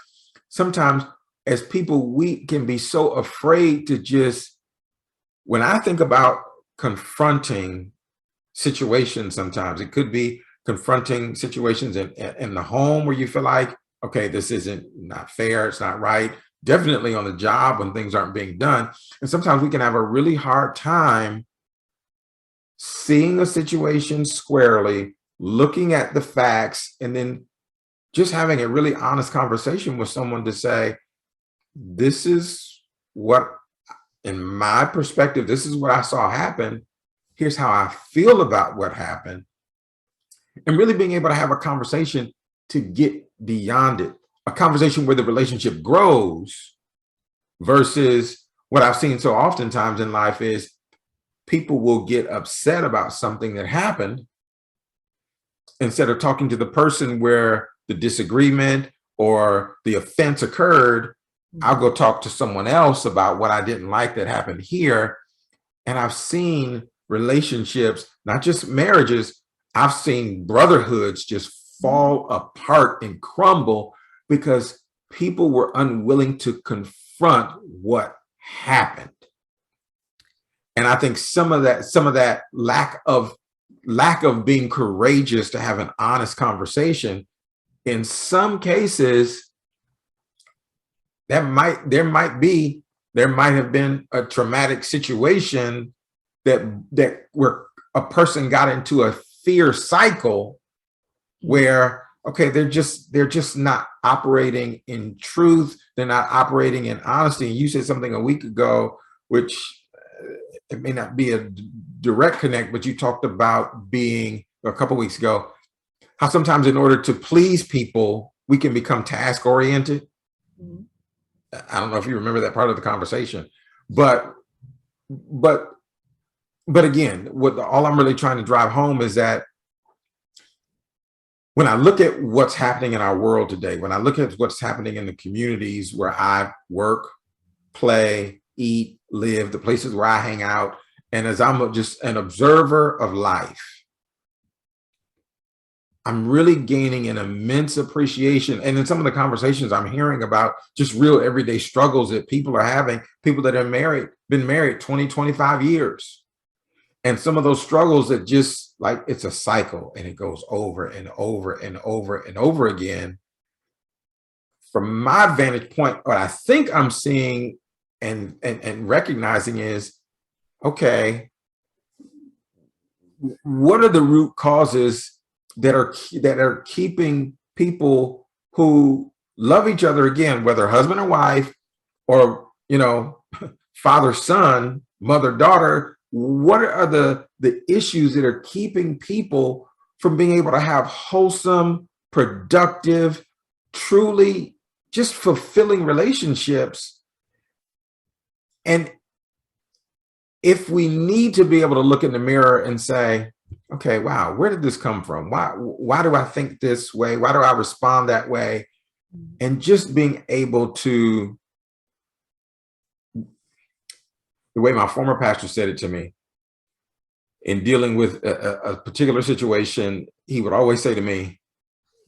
sometimes, as people, we can be so afraid to just. When I think about confronting situations, sometimes it could be confronting situations in the home where you feel like, okay, this isn't not fair, it's not right. Definitely on the job when things aren't being done. And sometimes we can have a really hard time seeing a situation squarely, looking at the facts, and then just having a really honest conversation with someone to say, this is what, in my perspective, this is what I saw happen. Here's how I feel about what happened. And really being able to have a conversation to get beyond it, a conversation where the relationship grows, versus what I've seen so oftentimes in life is people will get upset about something that happened instead of talking to the person where the disagreement or the offense occurred. I'll go talk to someone else about what I didn't like that happened here. And I've seen relationships, not just marriages, I've seen brotherhoods just fall apart and crumble because people were unwilling to confront what happened. And I think some of that lack of being courageous to have an honest conversation, in some cases, there might have been a traumatic situation that where a person got into a fear cycle where, okay, they're just not operating in truth, they're not operating in honesty. And you said something a week ago, which it may not be a direct connect, but you talked about being, a couple weeks ago, how sometimes in order to please people, we can become task oriented. Mhm. I don't know if you remember that part of the conversation, but but but again, what all I'm really trying to drive home is that when I look at what's happening in our world today, when I look at what's happening in the communities where I work, play, eat, live, the places where I hang out, and as just an observer of life, I'm really gaining an immense appreciation. And in some of the conversations I'm hearing about just real everyday struggles that people are having, people that are been married 20, 25 years. And some of those struggles that just like it's a cycle and it goes over and over and over and over again. From my vantage point, what I think I'm seeing and recognizing is, okay, what are the root causes that are keeping people who love each other, again, whether husband or wife, or father son, mother daughter, what are the issues that are keeping people from being able to have wholesome, productive, truly just fulfilling relationships? And if we need to be able to look in the mirror and say, okay, wow, where did this come from? Why do I think this way? Why do I respond that way? And just being able to, the way my former pastor said it to me, in dealing with a particular situation, he would always say to me,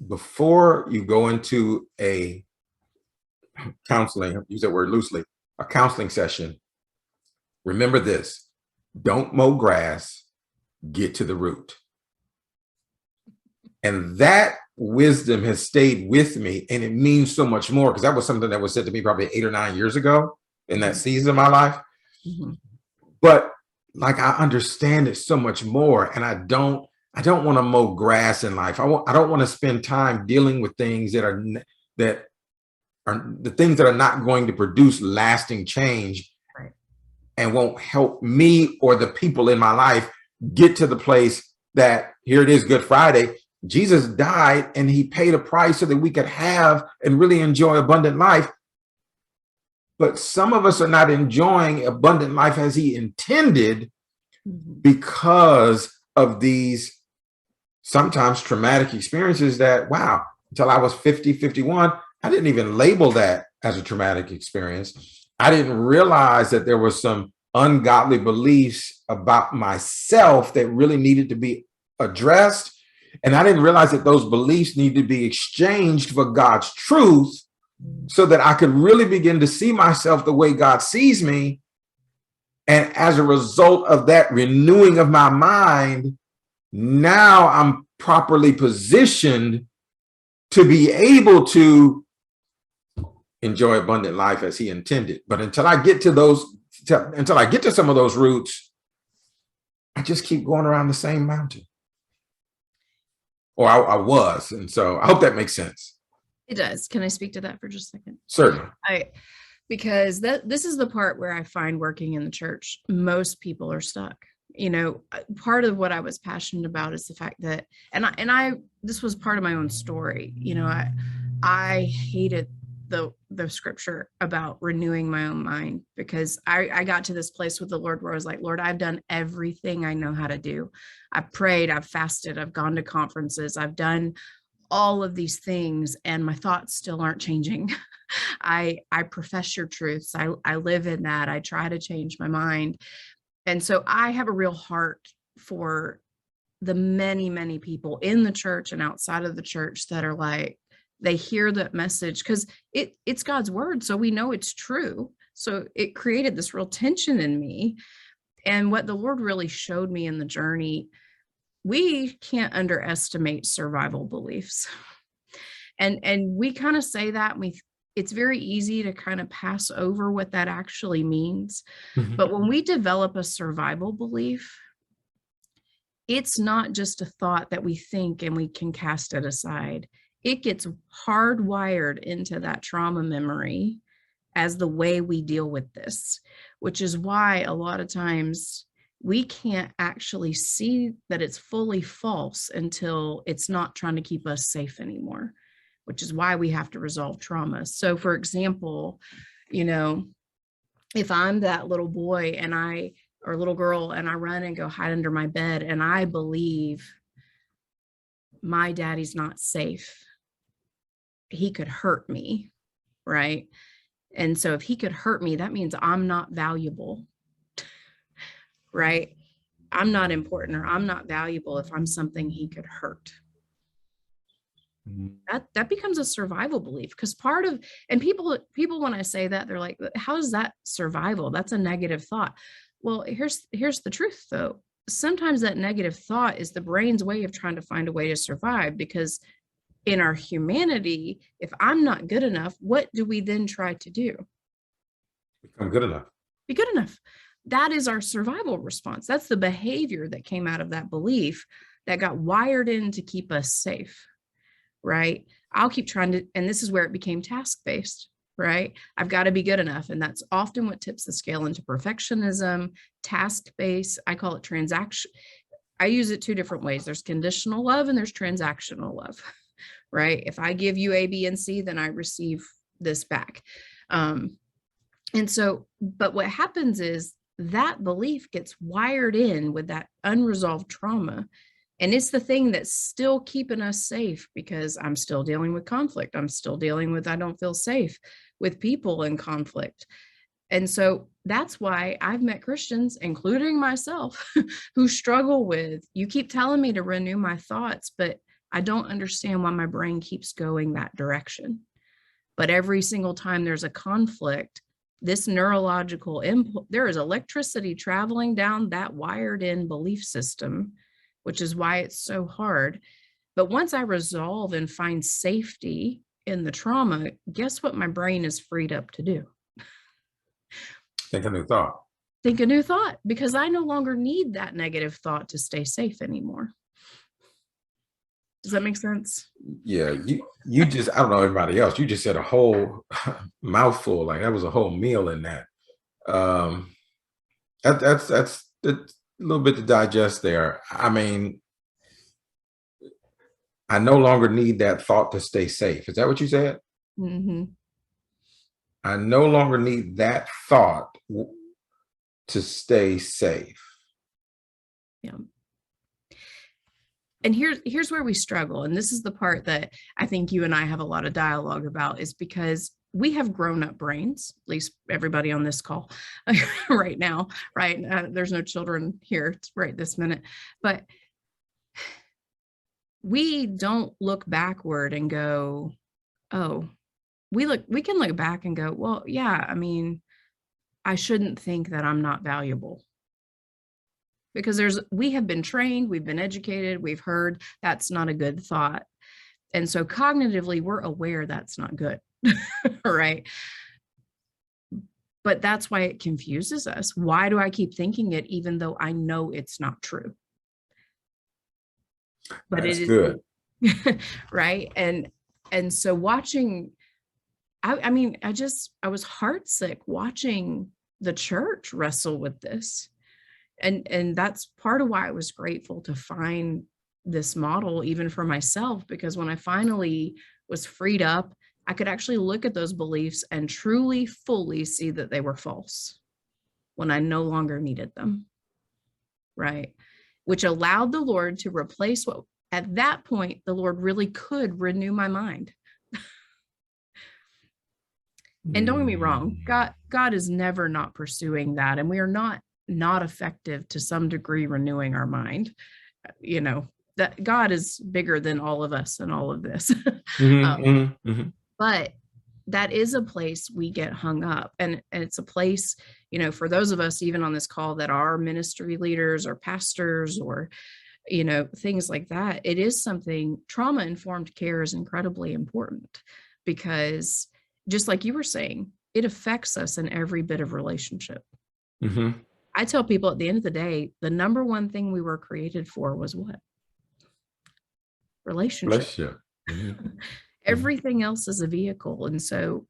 before you go into a counseling, use that word loosely, a counseling session, remember this: don't mow grass, get to the root. And that wisdom has stayed with me, and it means so much more, because that was something that was said to me probably 8 or 9 years ago in that season of my life. Mhm. But like, I understand it so much more, and I don't want to mow grass in life. I don't want to spend time dealing with things that are the things that are not going to produce lasting change, Right. and won't help me or the people in my life get to the place that, here it is, Good Friday, Jesus died and he paid a price so that we could have and really enjoy abundant life. But some of us are not enjoying abundant life as he intended Mhm. because of these sometimes traumatic experiences that, wow, until I was 50, 51, I didn't even label that as a traumatic experience. I didn't realize that there was some ungodly beliefs about myself that really needed to be addressed. And I didn't realize that those beliefs need to be exchanged for God's truth, so that I could really begin to see myself the way God sees me. And as a result of that renewing of my mind, now I'm properly positioned to be able to enjoy abundant life as he intended. But until I get to some of those roots, I just keep going around the same mountain. Or I was. And so I hope that makes sense. It does. Can I speak to that for just a second? Certainly. Because this is the part where I find, working in the church, most people are stuck. Part of what I was passionate about is the fact that, and I this was part of my own story. I hated the scripture about renewing my own mind, because I got to this place with the Lord where I was like, Lord, I've done everything I know how to do. I've prayed, I've fasted, I've gone to conferences, I've done all of these things, and my thoughts still aren't changing. I profess your truths. I live in that. I try to change my mind. And so I have a real heart for the many, many people in the church and outside of the church that are like, they hear that message because it's God's word. So we know it's true. So it created this real tension in me. And what the Lord really showed me in the journey, we can't underestimate survival beliefs. And we kind of say that it's very easy to kind of pass over what that actually means. Mhm. But when we develop a survival belief, it's not just a thought that we think and we can cast it aside. It gets hardwired into that trauma memory as the way we deal with this, which is why a lot of times we can't actually see that it's fully false until it's not trying to keep us safe anymore, which is why we have to resolve trauma. So, for example, if I'm that little boy or little girl and I run and go hide under my bed and I believe my daddy's not safe, he could hurt me, right? And so if he could hurt me, that means I'm not valuable, right? I'm not important, or I'm not valuable if I'm something he could hurt. That becomes a survival belief, because and people when I say that, they're like, how is that survival? That's a negative thought. Well, here's the truth though. Sometimes that negative thought is the brain's way of trying to find a way to survive, because in our humanity, if I'm not good enough, what do we then try to do? Become good enough. Be good enough. That is our survival response. That's the behavior that came out of that belief that got wired in to keep us safe, right? I'll keep trying to, and this is where it became task-based, right? I've got to be good enough. And that's often what tips the scale into perfectionism, task-based. I call it transaction. I use it two different ways. There's conditional love and there's transactional love, right? If I give you A, B, and C, then I receive this back. And so, but what happens is that belief gets wired in with that unresolved trauma. And it's the thing that's still keeping us safe, because I'm still dealing with conflict. I'm still dealing with, I don't feel safe with people in conflict. And so that's why I've met Christians, including myself, who struggle with, you keep telling me to renew my thoughts, but I don't understand why my brain keeps going that direction. But every single time there's a conflict, this neurological input, there is electricity traveling down that wired in belief system, which is why it's so hard. But once I resolve and find safety in the trauma, guess what my brain is freed up to do? Think a new thought. Think a new thought, because I no longer need that negative thought to stay safe anymore. Does that make sense? Yeah, you just, I don't know everybody else, you just said a whole mouthful, like that was a whole meal in that. That's a little bit to digest there. I mean, I no longer need that thought to stay safe. Is that what you said? Mm-hmm. I no longer need that thought to stay safe. Yeah. And here's where we struggle. And this is the part that I think you and I have a lot of dialogue about, is because we have grown-up brains, at least everybody on this call right now, right? There's no children here right this minute, but we don't look backward and go, oh, we can look back and go, well, yeah, I mean, I shouldn't think that I'm not valuable. Because we have been trained, we've been educated, we've heard that's not a good thought. And so cognitively, we're aware that's not good, right? But that's why it confuses us. Why do I keep thinking it, even though I know it's not true? But that's it good. is, right? And so watching, I mean, I was heartsick watching the church wrestle with this. And that's part of why I was grateful to find this model, even for myself, because when I finally was freed up, I could actually look at those beliefs and truly, fully see that they were false when I no longer needed them, right? Which allowed the Lord to replace what, at that point, the Lord really could renew my mind. And don't get me wrong, God is never not pursuing that. And we are not effective to some degree renewing our mind. That God is bigger than all of us and all of this. But that is a place we get hung up. And it's a place, for those of us even on this call that are ministry leaders or pastors or, things like that, it is something. Trauma informed care is incredibly important, because just like you were saying, it affects us in every bit of relationship. Mm-hmm. I tell people at the end of the day, the number one thing we were created for was what? Relationship. Relationship. Mm-hmm. Everything else is a vehicle. And so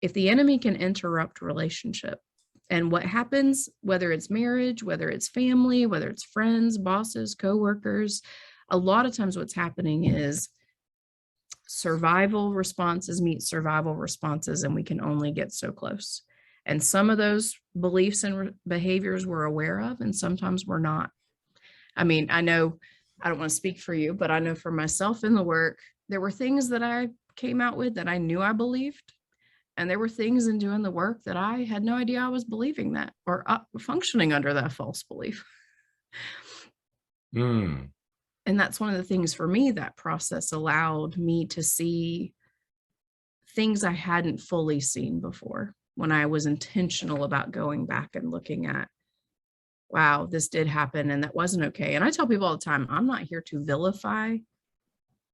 if the enemy can interrupt relationship, and what happens, whether it's marriage, whether it's family, whether it's friends, bosses, coworkers, a lot of times what's happening is survival responses meet survival responses, and we can only get so close. And some of those beliefs and behaviors we're aware of, and sometimes we're not. I mean, I know, I don't want to speak for you, but I know for myself in the work, there were things that I came out with that I knew I believed. And there were things in doing the work that I had no idea I was believing that, or functioning under that false belief. Mm. And that's one of the things for me, that process allowed me to see things I hadn't fully seen before, when I was intentional about going back and looking at, wow, this did happen and that wasn't okay. And I tell people all the time, I'm not here to vilify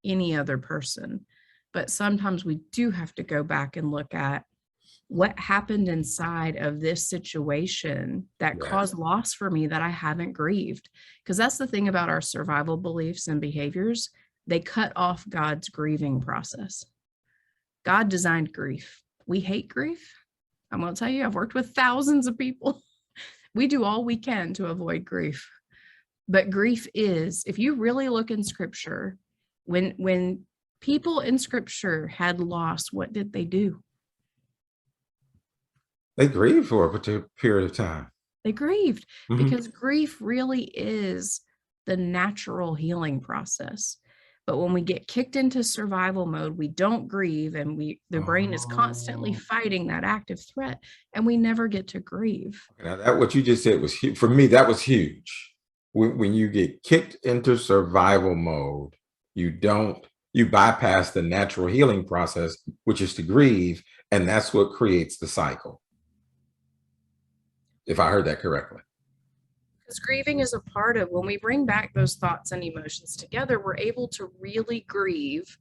any other person, but sometimes we do have to go back and look at what happened inside of this situation that Yes. caused loss for me that I haven't grieved. Because that's the thing about our survival beliefs and behaviors. They cut off God's grieving process. God designed grief. We hate grief. I'm going to tell you, I've worked with thousands of people. We do all we can to avoid grief. But grief is, if you really look in scripture, when people in scripture had loss, what did they do? They grieve for a particular period of time. They grieved, Mm-hmm. because grief really is the natural healing process. But when we get kicked into survival mode, we don't grieve, and the brain is constantly fighting that active threat, and we never get to grieve. Now, that what you just said was for me. That was huge. When you get kicked into survival mode, you bypass the natural healing process, which is to grieve, and that's what creates the cycle. If I heard that correctly. Because grieving is a part of, when we bring back those thoughts and emotions together, we're able to really grieve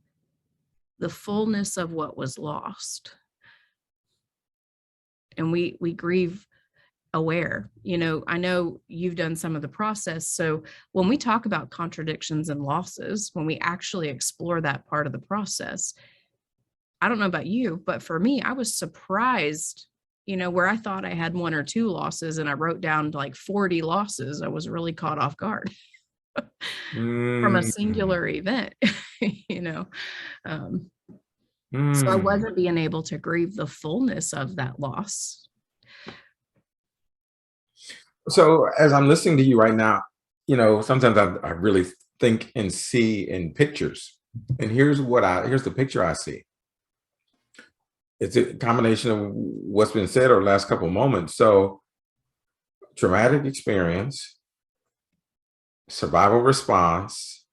the fullness of what was lost. And we grieve aware. I know you've done some of the process. So when we talk about contradictions and losses, when we actually explore that part of the process, I don't know about you, but for me, I was surprised, where I thought I had 1 or 2 losses and I wrote down like 40 losses. I was really caught off guard from a singular event, So I wasn't being able to grieve the fullness of that loss. So as I'm listening to you right now, sometimes I really think and see in pictures. And here's the picture I see. It's a combination of what's been said over the last couple of moments. So traumatic experience, survival response.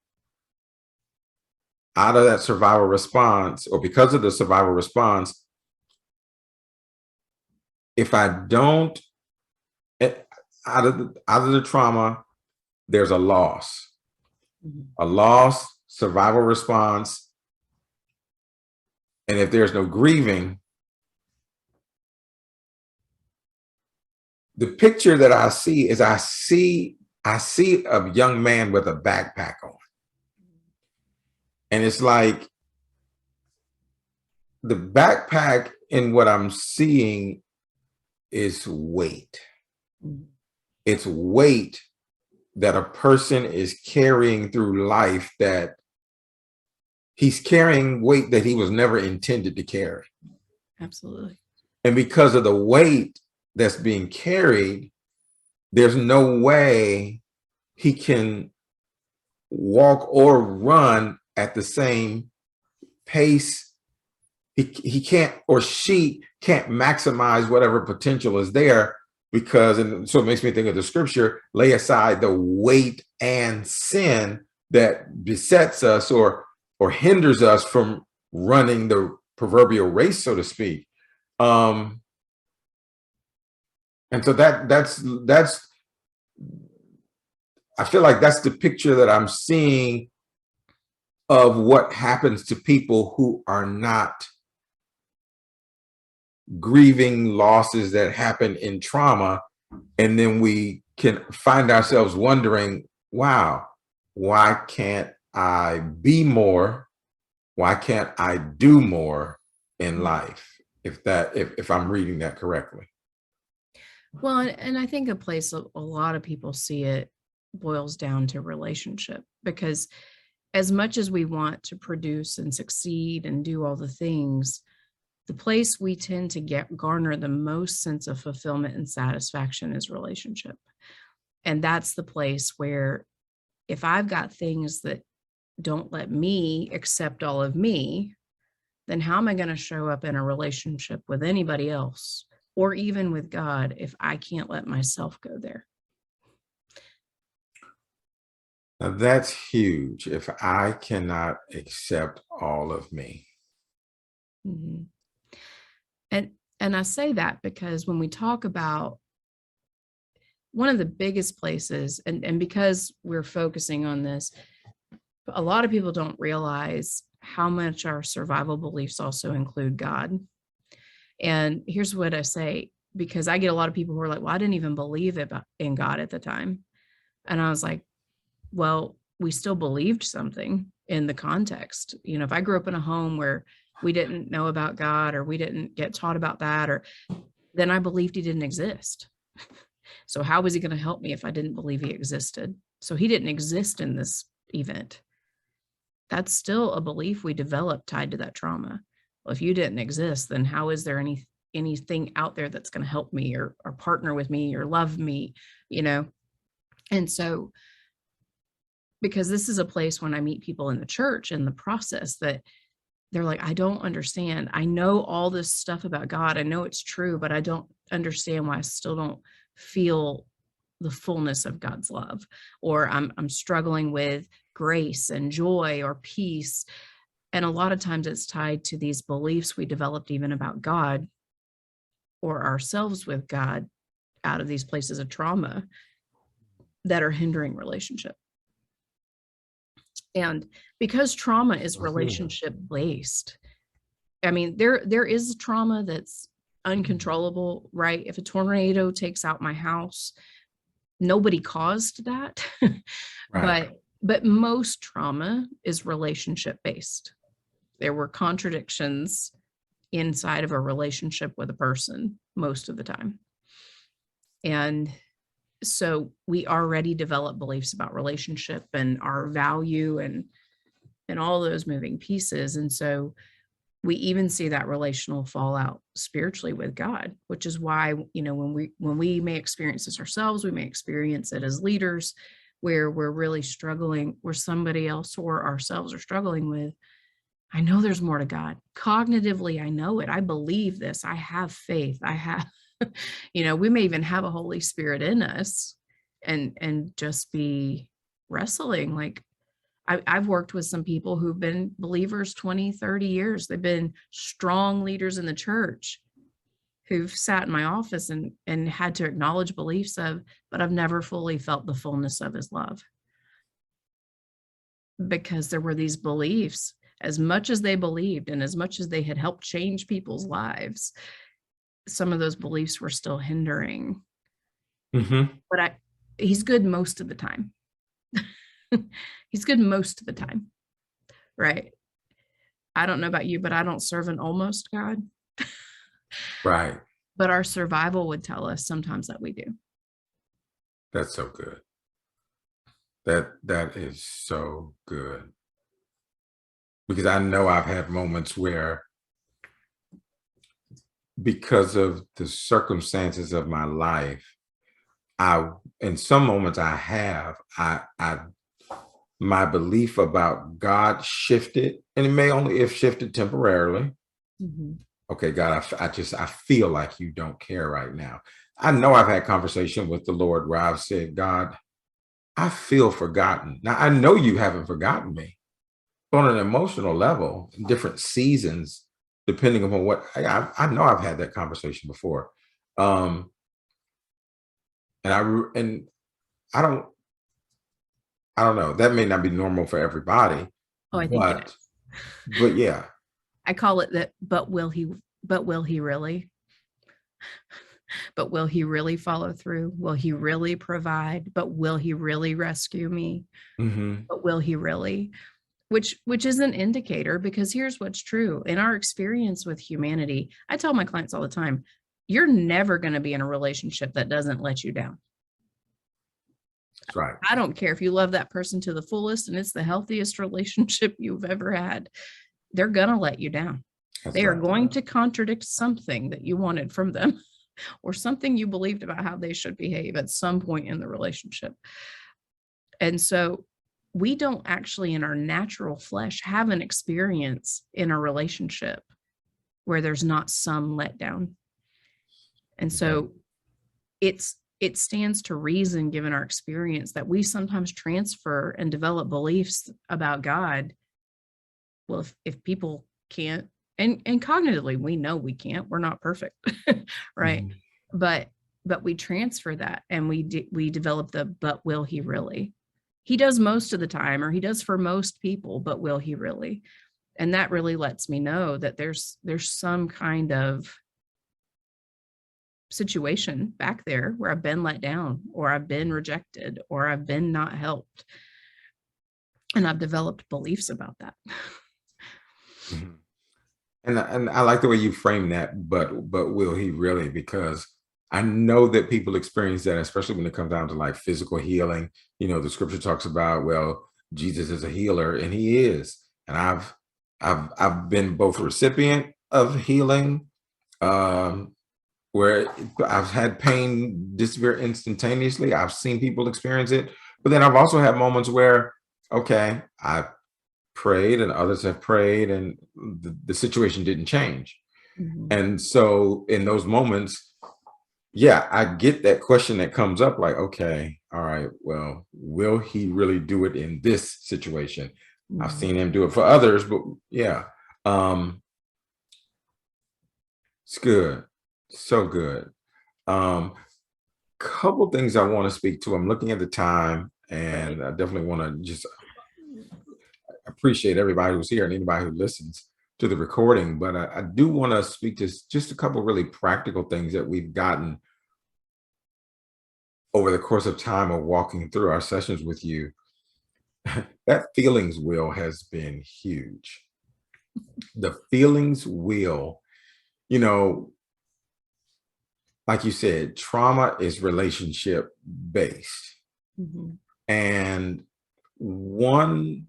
Out of that survival response, or because of the survival response, if I don't, out of the trauma, there's a loss. Mm-hmm. A loss, survival response. And if there's no grieving, the picture that I see is I see a young man with a backpack on. And it's like the backpack in what I'm seeing is weight. It's weight that a person is carrying through life, that he's carrying weight that he was never intended to carry. Absolutely. And because of the weight that's being carried, there's no way he can walk or run at the same pace. He can't, or she can't maximize whatever potential is there, because, and so it makes me think of the scripture, lay aside the weight and sin that besets us or hinders us from running the proverbial race, so to speak. And so that's I feel like that's the picture that I'm seeing of what happens to people who are not grieving losses that happen in trauma. And then we can find ourselves wondering, wow, why can't I be more? Why can't I do more in life? If I'm reading that correctly. Well, and I think a place a lot of people see it boils down to relationship, because as much as we want to produce and succeed and do all the things, the place we tend to garner the most sense of fulfillment and satisfaction is relationship. And that's the place where if I've got things that don't let me accept all of me, then how am I going to show up in a relationship with anybody else or even with God if I can't let myself go there? Now that's huge. If I cannot accept all of me. Mhm. And I say that because when we talk about one of the biggest places, and because we're focusing on this, a lot of people don't realize how much our survival beliefs also include God. And here's what I say, because I get a lot of people who are like, well, I didn't even believe in God at the time. And I was like, well, we still believed something in the context. If I grew up in a home where we didn't know about God, or we didn't get taught about that, or then I believed he didn't exist. So how was he going to help me if I didn't believe he existed? So he didn't exist in this event. That's still a belief we developed tied to that trauma. Well, if you didn't exist, then how is there anything out there that's going to help me or partner with me or love me, And so, because this is a place when I meet people in the church in the process that they're like, I don't understand. I know all this stuff about God. I know it's true, but I don't understand why I still don't feel the fullness of God's love, or I'm struggling with grace and joy or peace. And a lot of times it's tied to these beliefs we developed even about God or ourselves with God out of these places of trauma that are hindering relationship. And because trauma is relationship based, I mean, there is trauma that's uncontrollable, right? If a tornado takes out my house, nobody caused that. Right. But most trauma is relationship based. There were contradictions inside of a relationship with a person most of the time. And so we already develop beliefs about relationship and our value and all those moving pieces. And so we even see that relational fallout spiritually with God, which is why, when we may experience this ourselves, we may experience it as leaders where we're really struggling, where somebody else or ourselves are struggling with, I know there's more to God. Cognitively, I know it. I believe this. I have faith. I have, we may even have a Holy Spirit in us and just be wrestling. Like I've worked with some people who've been believers 20, 30 years. They've been strong leaders in the church who've sat in my office and had to acknowledge beliefs of, but I've never fully felt the fullness of his love. Because there were these beliefs, as much as they believed and as much as they had helped change people's lives, some of those beliefs were still hindering. Mm-hmm. But he's good most of the time. He's good most of the time, right? I don't know about you, but I don't serve an almost God. Right. But our survival would tell us sometimes that we do. That's so good. That is so good. Because I know I've had moments where, because of the circumstances of my life, in some moments my belief about God shifted, and it may only have shifted temporarily. Mm-hmm. Okay, God, I feel like you don't care right now. I know I've had conversation with the Lord where I've said, God, I feel forgotten. Now I know you haven't forgotten me. On an emotional level, in different seasons, depending upon what I know I've had that conversation before. Um, and I don't know. That may not be normal for everybody, Oh, I think it but is. yeah. I call it that, but will he really? But will he really follow through? Will he really provide? But will he really rescue me? Hmm. But will he really? Which is an indicator, because here's what's true. In our experience with humanity, I tell my clients all the time, you're never going to be in a relationship that doesn't let you down. That's right. I don't care if you love that person to the fullest and it's the healthiest relationship you've ever had. They're going to let you down. That's They are right. going to contradict something that you wanted from them or something you believed about how they should behave at some point in the relationship. And so we don't actually, in our natural flesh, have an experience in a relationship where there's not some letdown. And so it stands to reason, given our experience, that we sometimes transfer and develop beliefs about God. Well, if people can't, and cognitively we know we can't, we're not perfect, right? Mhm. But we transfer that, and we develop the, but will he really? He does most of the time, or he does for most people, but will he really? And that really lets me know that there's some kind of situation back there where I've been let down, or I've been rejected, or I've been not helped. And I've developed beliefs about that. Mhm. And I like the way you frame that, but will he really? Because I know that people experience that, especially when it comes down to like physical healing. The scripture talks about, well, Jesus is a healer, and he is. And I've been both recipient of healing, um, where I've had pain disappear instantaneously. I've seen people experience it, but then I've also had moments where, okay, I prayed and others have prayed, and the situation didn't change. Mhm. And so in those moments, yeah, I get that question that comes up like, okay, all right, well, will he really do it in this situation? I've Mhm. seen him do it for others, but yeah, um, it's good. So good. Um, Couple things I want to speak to. I'm looking at the time, Right. and I definitely want to just appreciate everybody who's here and anybody who listens to the recording. But I do want to speak to just a couple really practical things that we've gotten over the course of time of walking through our sessions with you. That feelings wheel has been huge. The feelings wheel, you know, like you said, trauma is relationship based. Mhm. And one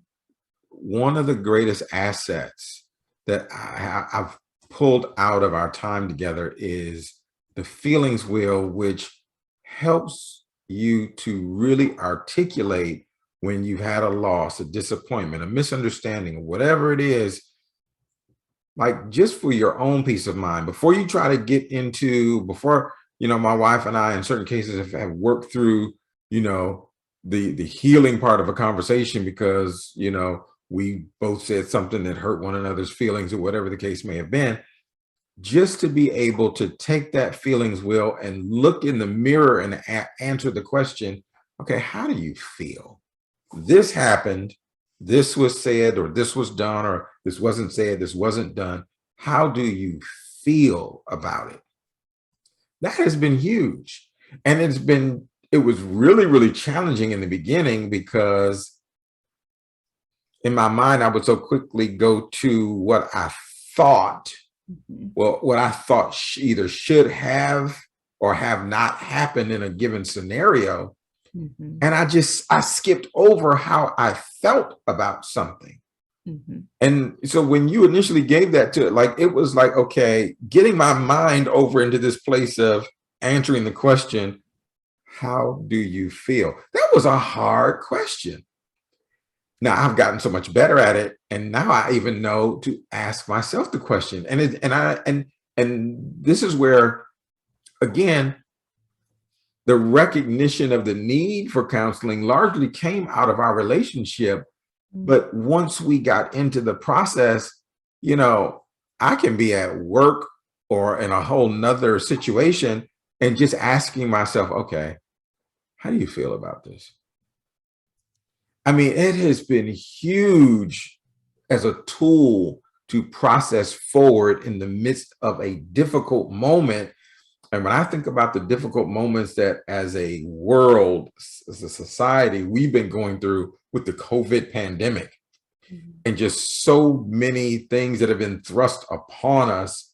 of the greatest assets that I've pulled out of our time together is the feelings wheel, which helps you to really articulate when you've had a loss, a disappointment, a misunderstanding, or whatever it is, like just for your own peace of mind, before you try to get into, before, my wife and I, in certain cases, have worked through, you know, the healing part of a conversation because, we both said something that hurt one another's feelings or whatever the case may have been, just to be able to take that feelings wheel and look in the mirror and answer the question, okay, how do you feel? This happened, this was said, or this was done, or this wasn't said, this wasn't done. How do you feel about it? That has been huge. And it was really, really challenging in the beginning because in my mind, I would so quickly go to what I thought, Mhm. what I thought either should have or have not happened in a given scenario. Mhm. And I skipped over how I felt about something. Mhm. And so when you initially gave that to it, like, it was like, okay, getting my mind over into this place of answering the question, how do you feel? That was a hard question. Now I've gotten so much better at it. And now I even know to ask myself the question. And this is where, again, the recognition of the need for counseling largely came out of our relationship. Mm. But once we got into the process, you know, I can be at work or in a whole nother situation and just asking myself, okay, how do you feel about this? I mean, it has been huge as a tool to process forward in the midst of a difficult moment. And when I think about the difficult moments that as a world, as a society, we've been going through with the COVID pandemic, and just so many things that have been thrust upon us,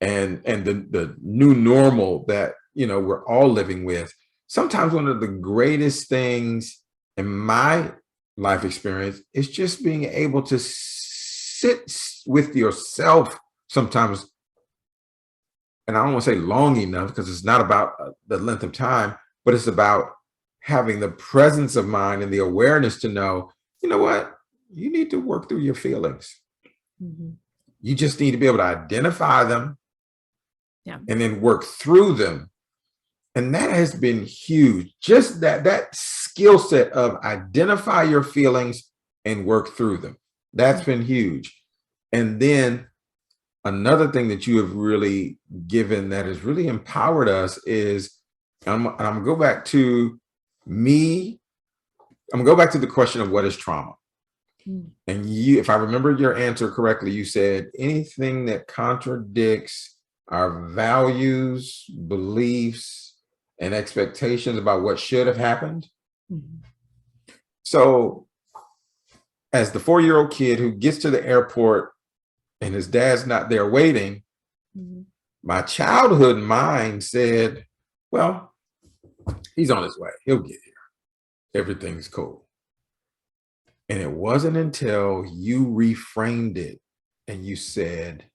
and the new normal that, you know, we're all living with. Sometimes one of the greatest things in my life experience is just being able to sit with yourself sometimes. And I don't want to say long enough, because it's not about the length of time, but it's about having the presence of mind and the awareness to know, you know what, you need to work through your feelings. Mhm. You just need to be able to identify them Yeah. and then work through them. And that has been huge. Just that skill set of identify your feelings and work through them. That's been huge. And then another thing that you have really given that has really empowered us is, I'm gonna go back to me. I'm gonna go back to the question of what is trauma. Mm. And you, if I remember your answer correctly, you said anything that contradicts our values, beliefs, and expectations about what should have happened. Mhm. So, as the 4-year-old kid who gets to the airport and his dad's not there waiting, Mhm. my childhood mind said, well, he's on his way. He'll get here. Everything's cool. And it wasn't until you reframed it and you said,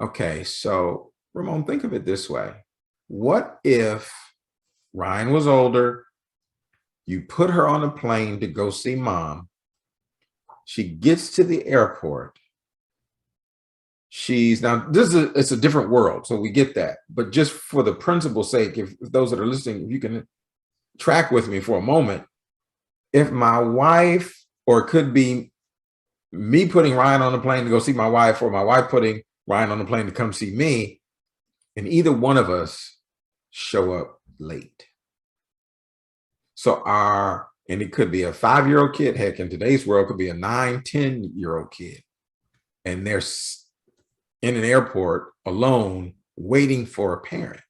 okay, so Ramon, think of it this way. What if Ryan was older? You put her on a plane to go see mom. She gets to the airport. She's now, it's a different world, so we get that. But just for the principle's sake, if those that are listening, if you can track with me for a moment, if my wife, or it could be me putting Ryan on the plane to go see my wife, or my wife putting Ryan on the plane to come see me, and either one of us show up late. So and it could be a 5-year-old kid, heck, in today's world, could be a 9, 10-year-old kid. And they're in an airport alone waiting for a parent.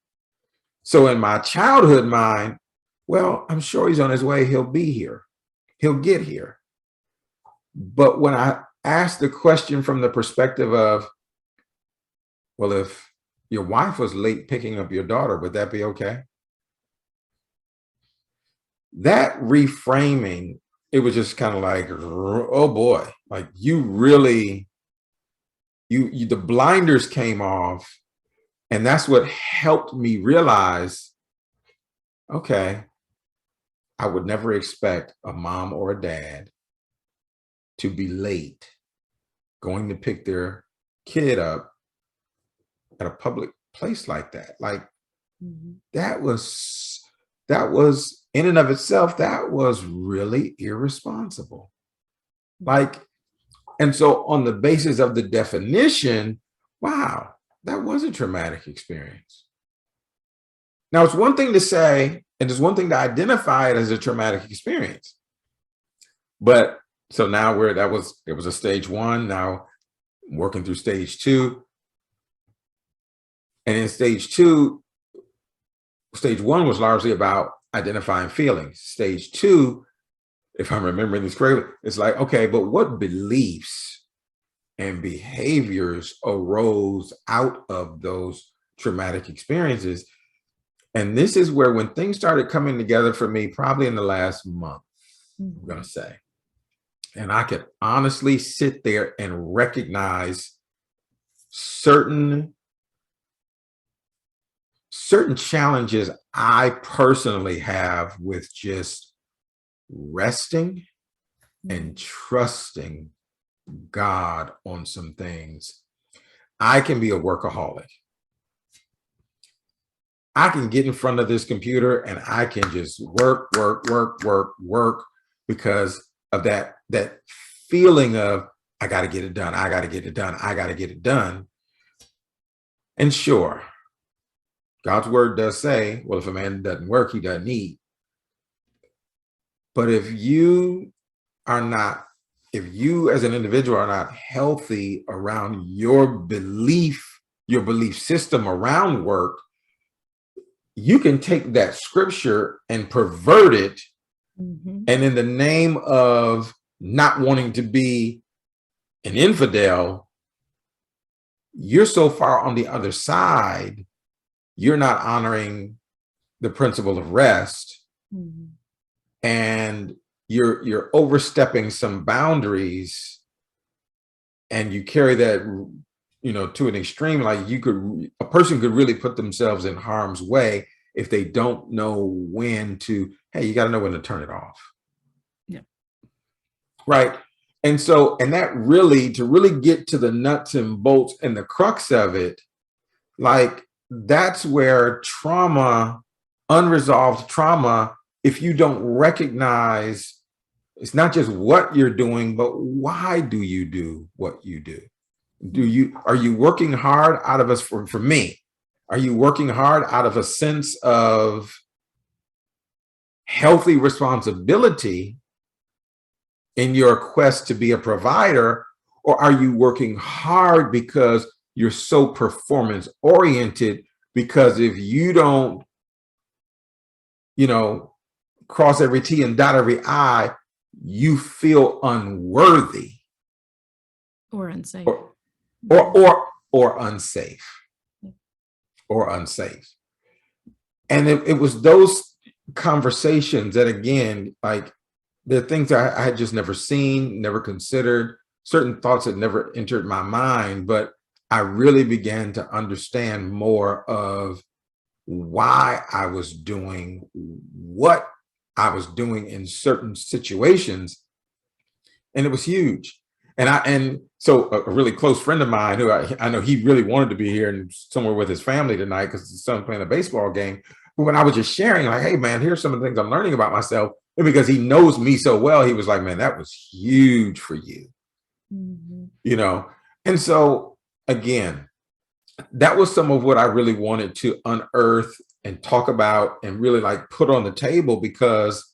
So in my childhood mind, well, I'm sure he's on his way. He'll be here. He'll get here. But when I asked the question from the perspective of, well, if your wife was late picking up your daughter, would that be okay? That reframing, it was just kind of like, oh boy, like you really, you the blinders came off. And that's what helped me realize, okay, I would never expect a mom or a dad to be late going to pick their kid up at a public place like that. Like Mhm. that was in and of itself, that was really irresponsible. Like, and so on the basis of the definition, wow, that was a traumatic experience. Now, it's one thing to say, and it's one thing to identify it as a traumatic experience. But so now it was a stage one, now working through stage two. And in stage one was largely about identifying feelings. Stage two, if I'm remembering this correctly, it's like, okay, but what beliefs and behaviors arose out of those traumatic experiences? And this is where, when things started coming together for me, probably in the last month, I'm going to say, and I could honestly sit there and recognize certain challenges I personally have with just resting and trusting God on some things. I can be a workaholic. I can get in front of this computer and I can just work, work, work, work, work, because of that feeling of, I got to get it done. I got to get it done. I got to get it done. And sure, God's word does say, well, if a man doesn't work, he doesn't eat. But if you are not, if you as an individual are not healthy around your belief system around work, you can take that scripture and pervert it. Mm-hmm. And in the name of not wanting to be an infidel, you're so far on the other side, you're not honoring the principle of rest. Mm-hmm. And you're overstepping some boundaries, and you carry that, to an extreme. Like a person could really put themselves in harm's way if they don't know when to, hey, you got to know when to turn it off. Yeah. Right. And so, and that really, to really get to the nuts and bolts and the crux of it, like that's where trauma, unresolved trauma, if you don't recognize, it's not just what you're doing, but why do you do what you do? Are you working hard out of us, for me, are you working hard out of a sense of healthy responsibility in your quest to be a provider? Or are you working hard because you're so performance oriented? Because if you don't, cross every T and dot every I, you feel unworthy Or unsafe. Or unsafe. Or unsafe. And it was those conversations that, again, like, the things that I had just never seen, never considered, certain thoughts that never entered my mind, but I really began to understand more of why I was doing what I was doing in certain situations. And it was huge. And so a really close friend of mine, who I know he really wanted to be here and somewhere with his family tonight because his son playing a baseball game. But when I was just sharing, like, hey man, here's some of the things I'm learning about myself, and because he knows me so well, he was like, man, that was huge for you. Mm-hmm. And so again, that was some of what I really wanted to unearth and talk about and really like put on the table, because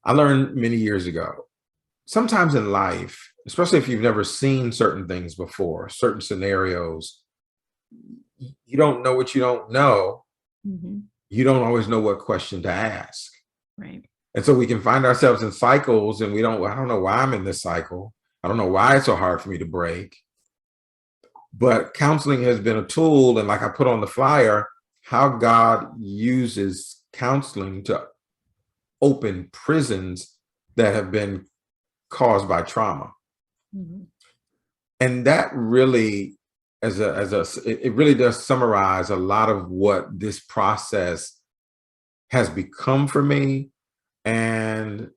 I learned many years ago, sometimes in life, especially if you've never seen certain things before, certain scenarios, you don't know what you don't know. Mm-hmm. You don't always know what question to ask. Right. And so we can find ourselves in cycles, and I don't know why I'm in this cycle. I don't know why it's so hard for me to break. But counseling has been a tool, and like I put on the flyer, how God uses counseling to open prisons that have been caused by trauma. Mm-hmm. And that really, it really does summarize a lot of what this process has become for me. And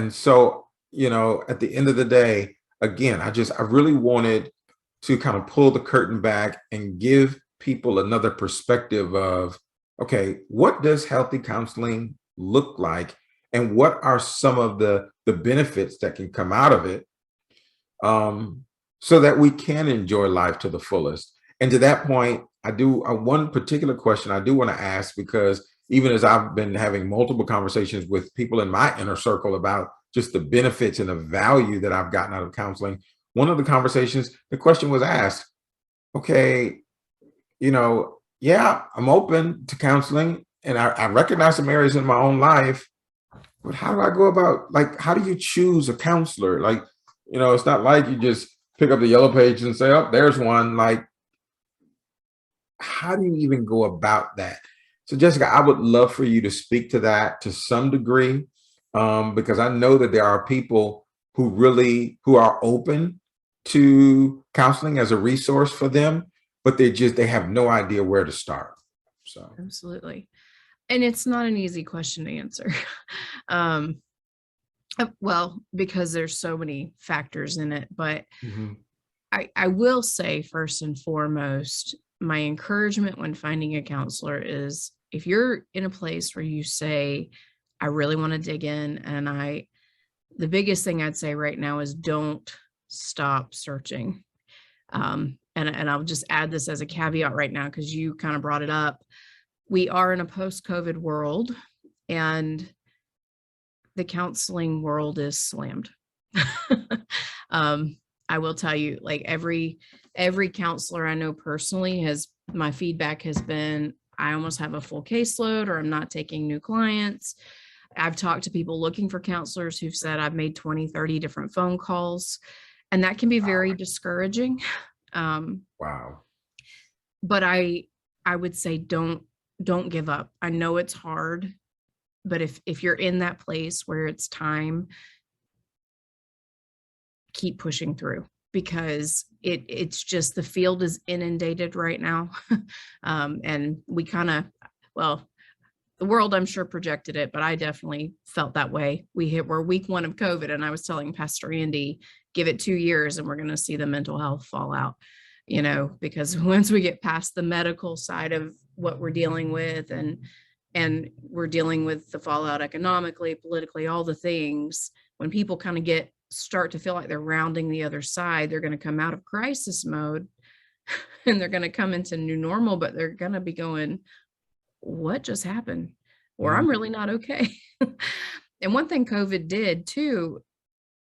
so, at the end of the day, again, I really wanted to kind of pull the curtain back and give people another perspective of, okay, what does healthy counseling look like? And what are some of the benefits that can come out of it, so that we can enjoy life to the fullest? And to that point, one particular question I do want to ask, because even as I've been having multiple conversations with people in my inner circle about just the benefits and the value that I've gotten out of counseling, one of the conversations, the question was asked, okay, yeah, I'm open to counseling, and I recognize some areas in my own life, but how do I go about, like, how do you choose a counselor? Like, it's not like you just pick up the yellow page and say, oh, there's one. Like, how do you even go about that? So Jessica, I would love for you to speak to that to some degree, because I know that there are people who are open to counseling as a resource for them, but they have no idea where to start. So Absolutely. And it's not an easy question to answer. um, well, because there's so many factors in it, but mhm. I will say, first and foremost, my encouragement when finding a counselor is, if you're in a place where you say, I really want to dig in, and the biggest thing I'd say right now is don't stop searching. And I'll just add this as a caveat right now, because you kind of brought it up. We are in a post-COVID world, and the counseling world is slammed. I will tell you, like every counselor I know personally my feedback has been, I almost have a full caseload, or I'm not taking new clients. I've talked to people looking for counselors who've said, I've made 20, 30 different phone calls, and that can be very discouraging. Wow. But I would say don't give up. I know it's hard, but if you're in that place where it's time, keep pushing through, because it's just, the field is inundated right now. And we kind of, well, the world, I'm sure, projected it, but I definitely felt that way. We're week 1 of COVID, and I was telling Pastor Andy, give it 2 years and we're going to see the mental health fall out, because once we get past the medical side of what we're dealing with, and we're dealing with the fallout economically, politically, all the things, when people kind of start to feel like they're rounding the other side, they're going to come out of crisis mode and they're going to come into new normal, but they're going to be going, what just happened? Or I'm really not okay. And one thing COVID did too,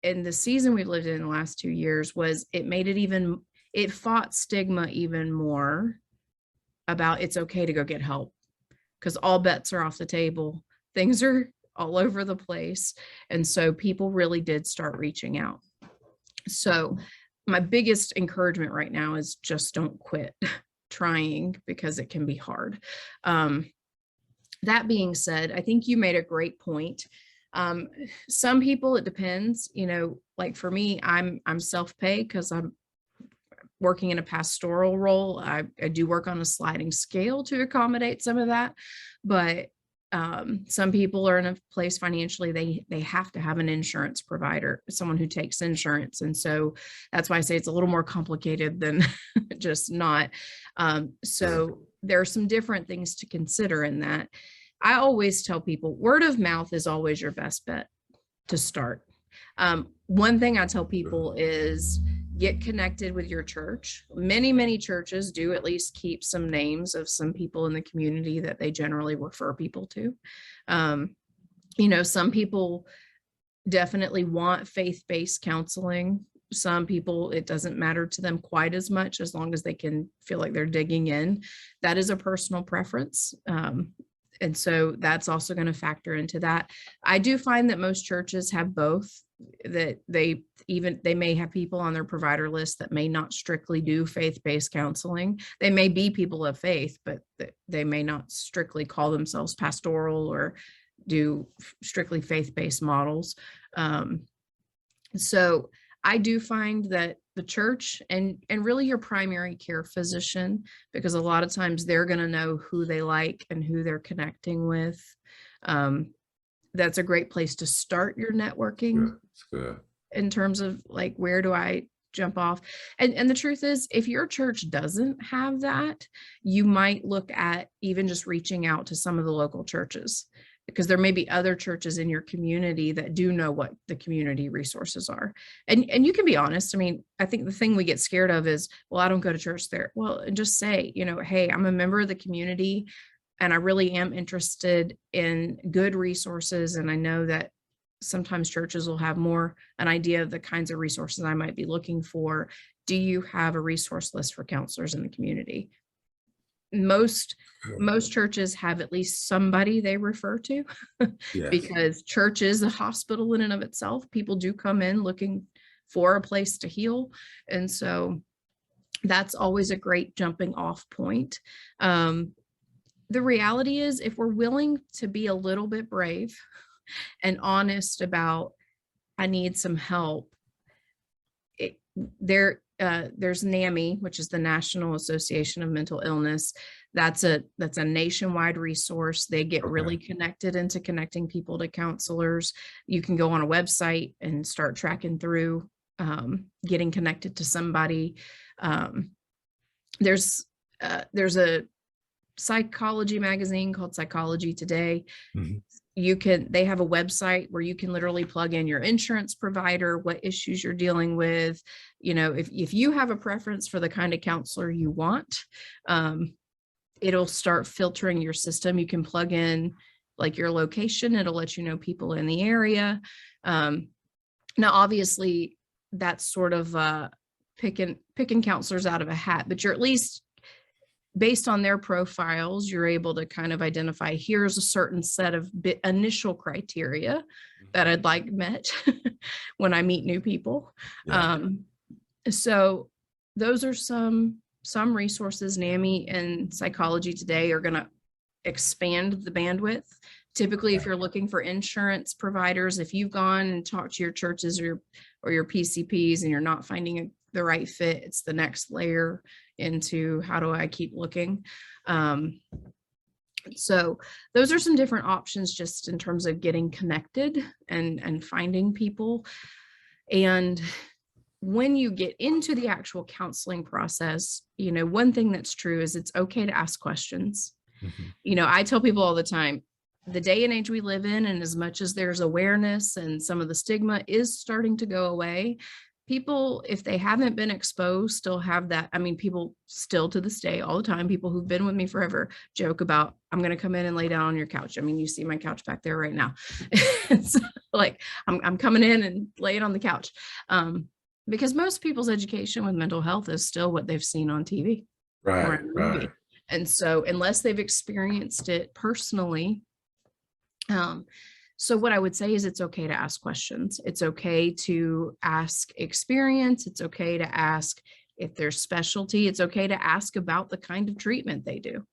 in the season we've lived in the last 2 years, was it fought stigma even more about it's okay to go get help, because all bets are off the table. Things are all over the place. And so people really did start reaching out. So my biggest encouragement right now is just don't quit trying, because it can be hard. That being said, I think you made a great point. Some people, it depends, like for me, I'm self-pay because I'm working in a pastoral role. I do work on a sliding scale to accommodate some of that, but some people are in a place financially, they have to have an insurance provider, someone who takes insurance. And so that's why I say it's a little more complicated than just not. So there are some different things to consider in that. I always tell people, word of mouth is always your best bet to start. One thing I tell people is get connected with your church. Many, many churches do at least keep some names of some people in the community that they generally refer people to. Some people definitely want faith-based counseling. Some people, it doesn't matter to them quite as much, as long as they can feel like they're digging in. That is a personal preference. And so that's also going to factor into that. I do find that most churches have both, that they may have people on their provider list that may not strictly do faith-based counseling. They may be people of faith, but they may not strictly call themselves pastoral or do strictly faith-based models. So I do find that the church and really your primary care physician, because a lot of times they're going to know who they like and who they're connecting with. That's a great place to start your networking. Good. In terms of like, where do I jump off? And the truth is, if your church doesn't have that, you might look at even just reaching out to some of the local churches, because there may be other churches in your community that do know what the community resources are. And you can be honest. I mean, I think the thing we get scared of is, well, I don't go to church there. Well, and just say, hey, I'm a member of the community and I really am interested in good resources. And I know that sometimes churches will have more an idea of the kinds of resources I might be looking for. Do you have a resource list for counselors in the community? Most churches have at least somebody they refer to. Yes. Because church is a hospital in and of itself. People do come in looking for a place to heal. And so that's always a great jumping off point. The reality is, if we're willing to be a little bit brave and honest about, I need some help, there's NAMI, which is the National Association of Mental Illness. That's a nationwide resource. They get really connected into connecting people to counselors. You can go on a website and start tracking through getting connected to somebody. There's a psychology magazine called Psychology Today. Mm-hmm. they have a website where you can literally plug in your insurance provider, what issues you're dealing with. If you have a preference for the kind of counselor you want, it'll start filtering your system. You can plug in like your location. It'll let you know people in the area. Now, obviously, that's sort of picking counselors out of a hat, but you're at least, based on their profiles, you're able to kind of identify, here's a certain set of initial criteria that I'd like met when I meet new people. Yeah. So those are some resources. NAMI and Psychology Today are going to expand the bandwidth. Typically, if you're looking for insurance providers, if you've gone and talked to your churches or your PCPs and you're not finding the right fit, it's the next layer into how do I keep looking. So those are some different options just in terms of getting connected and finding people. And when you get into the actual counseling process, one thing that's true is it's okay to ask questions. I tell people all the time, the day and age we live in, and as much as there's awareness and some of the stigma is starting to go away, people, if they haven't been exposed, still have that. I mean, people still to this day, all the time, people who've been with me forever joke about, I'm going to come in and lay down on your couch. I mean, you see my couch back there right now. It's like, I'm coming in and laying on the couch. Because most people's education with mental health is still what they've seen on TV or in a movie. Right. And so unless they've experienced it personally, so what I would say is it's okay to ask questions. It's okay to ask experience. It's okay to ask if there's specialty. It's okay to ask about the kind of treatment they do.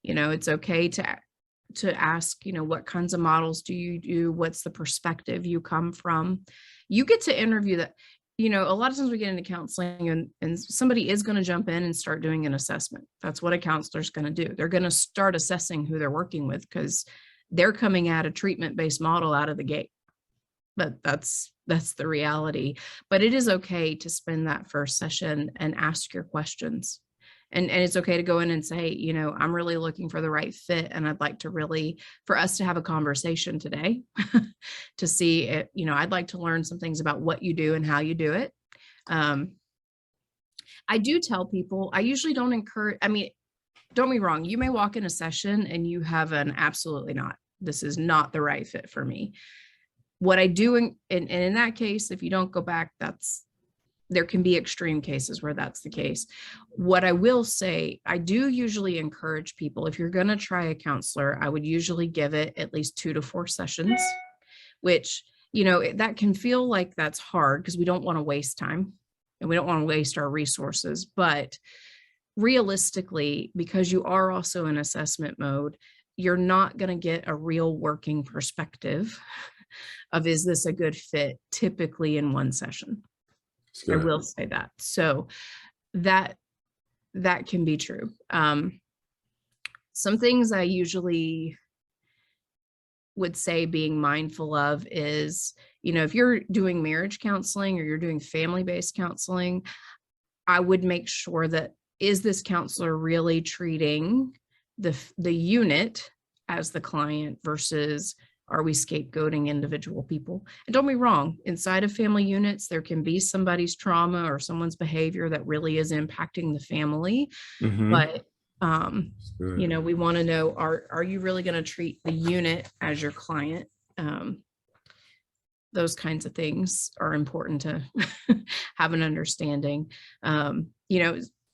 It's okay to ask, what kinds of models do you do? What's the perspective you come from? You get to interview that. A lot of times we get into counseling and somebody is going to jump in and start doing an assessment. That's what a counselor is going to do. They're going to start assessing who they're working with because they're coming at a treatment-based model out of the gate. But that's the reality. But it is okay to spend that first session and ask your questions. And it's okay to go in and say, I'm really looking for the right fit. And I'd like to for us to have a conversation today to see if, I'd like to learn some things about what you do and how you do it. I do tell people, I usually don't encourage, don't get me wrong. You may walk in a session and you have an absolutely not. This is not the right fit for me. What I do, and in that case, if you don't go back, there can be extreme cases where that's the case. What I will say, I do usually encourage people, if you're going to try a counselor, I would usually give it at least 2 to 4 sessions, which, that can feel like that's hard because we don't want to waste time and we don't want to waste our resources. But realistically, because you are also in assessment mode, you're not going to get a real working perspective of, is this a good fit, typically in one session. I will say that. So that can be true. Some things I usually would say being mindful of is, if you're doing marriage counseling or you're doing family-based counseling, I would make sure that, is this counselor really treating the unit as the client versus are we scapegoating individual people? And don't be wrong, inside of family units, there can be somebody's trauma or someone's behavior that really is impacting the family. But, we want to know, are you really going to treat the unit as your client? Those kinds of things are important to have an understanding.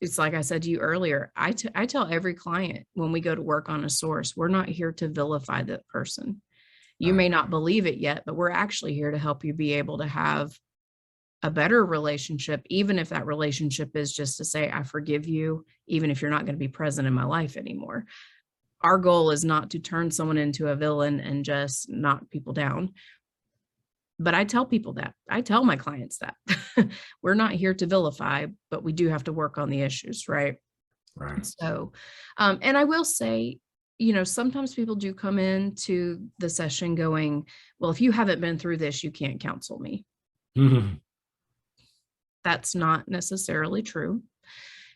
It's like I said to you earlier, I tell every client when we go to work on a source, we're not here to vilify that person. You may not believe it yet, but we're actually here to help you be able to have a better relationship, even if that relationship is just to say, I forgive you, even if you're not going to be present in my life anymore. Our goal is not to turn someone into a villain and just knock people down. But I tell people that. I tell my clients that. We're not here to vilify, but we do have to work on the issues, right? Right. So, and I will say, sometimes people do come into the session going, well, if you haven't been through this, you can't counsel me. That's not necessarily true.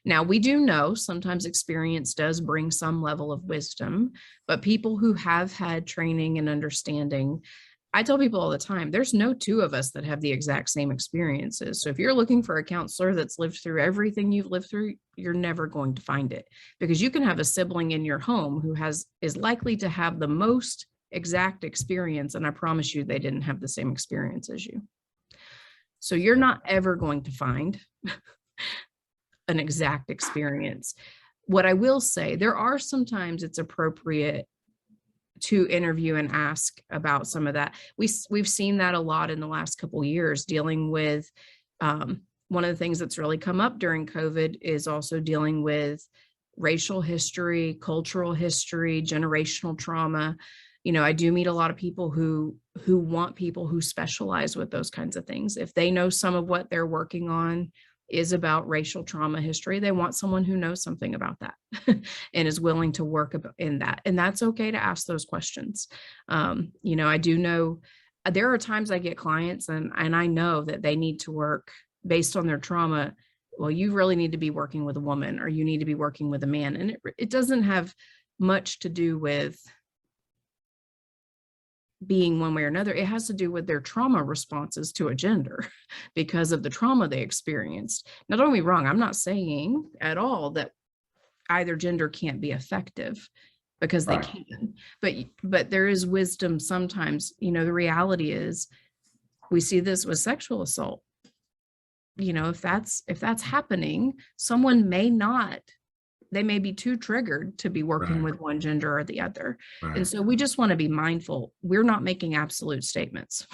Now, we do know sometimes experience does bring some level of wisdom, but people who have had training and understanding, I tell people all the time, there's no two of us that have the exact same experiences. So if you're looking for a counselor that's lived through everything you've lived through, you're never going to find it, because you can have a sibling in your home who is likely to have the most exact experience, and I promise you they didn't have the same experience as you. So you're not ever going to find an exact experience. What I will say, there are sometimes it's appropriate to interview and ask about some of that. We've seen that a lot in the last couple of years, dealing with one of the things that's really come up during COVID is also dealing with racial history, cultural history, generational trauma. I do meet a lot of people who want people who specialize with those kinds of things. If they know some of what they're working on is about racial trauma history, they want someone who knows something about that and is willing to work in that. And that's okay to ask those questions. I do know there are times I get clients and I know that they need to work based on their trauma. Well, you really need to be working with a woman, or you need to be working with a man. And it doesn't have much to do with being one way or another. It has to do with their trauma responses to a gender because of the trauma they experienced. Now, don't get me wrong, I'm not saying at all that either gender can't be effective, because they can, but there is wisdom sometimes. The reality is we see this with sexual assault. If that's happening, someone they may be too triggered to be working with one gender or the other. And so we just want to be mindful. We're not making absolute statements.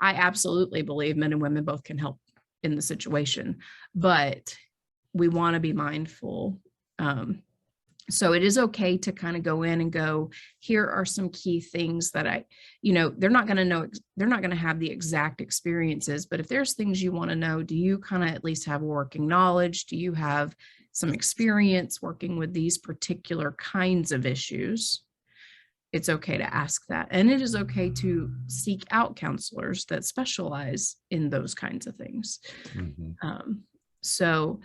I absolutely believe men and women both can help in the situation, but we want to be mindful. So it is okay to kind of go in and go, here are some key things that they're not going to know, they're not going to have the exact experiences, but if there's things you want to know, do you kind of at least have working knowledge? Do you have some experience working with these particular kinds of issues? It's okay to ask that. And it is okay to seek out counselors that specialize in those kinds of things. So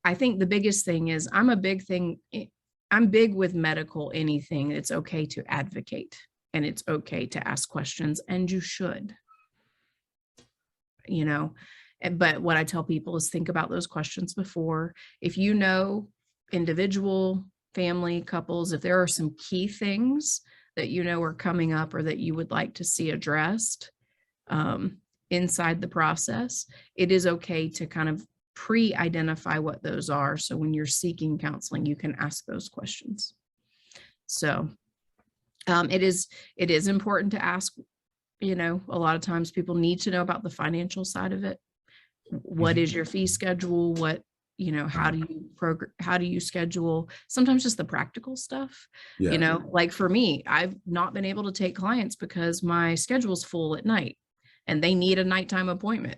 I think the biggest thing is I'm big with medical anything. It's okay to advocate, and it's okay to ask questions, and you should, but what I tell people is think about those questions before. If individual, family, couples, if there are some key things that are coming up or that you would like to see addressed inside the process, it is okay to kind of pre-identify what those are. So when you're seeking counseling, you can ask those questions. So it is important to ask, a lot of times people need to know about the financial side of it. What is your fee schedule? How do you schedule? Sometimes just the practical stuff, like for me, I've not been able to take clients because my schedule's full at night and they need a nighttime appointment.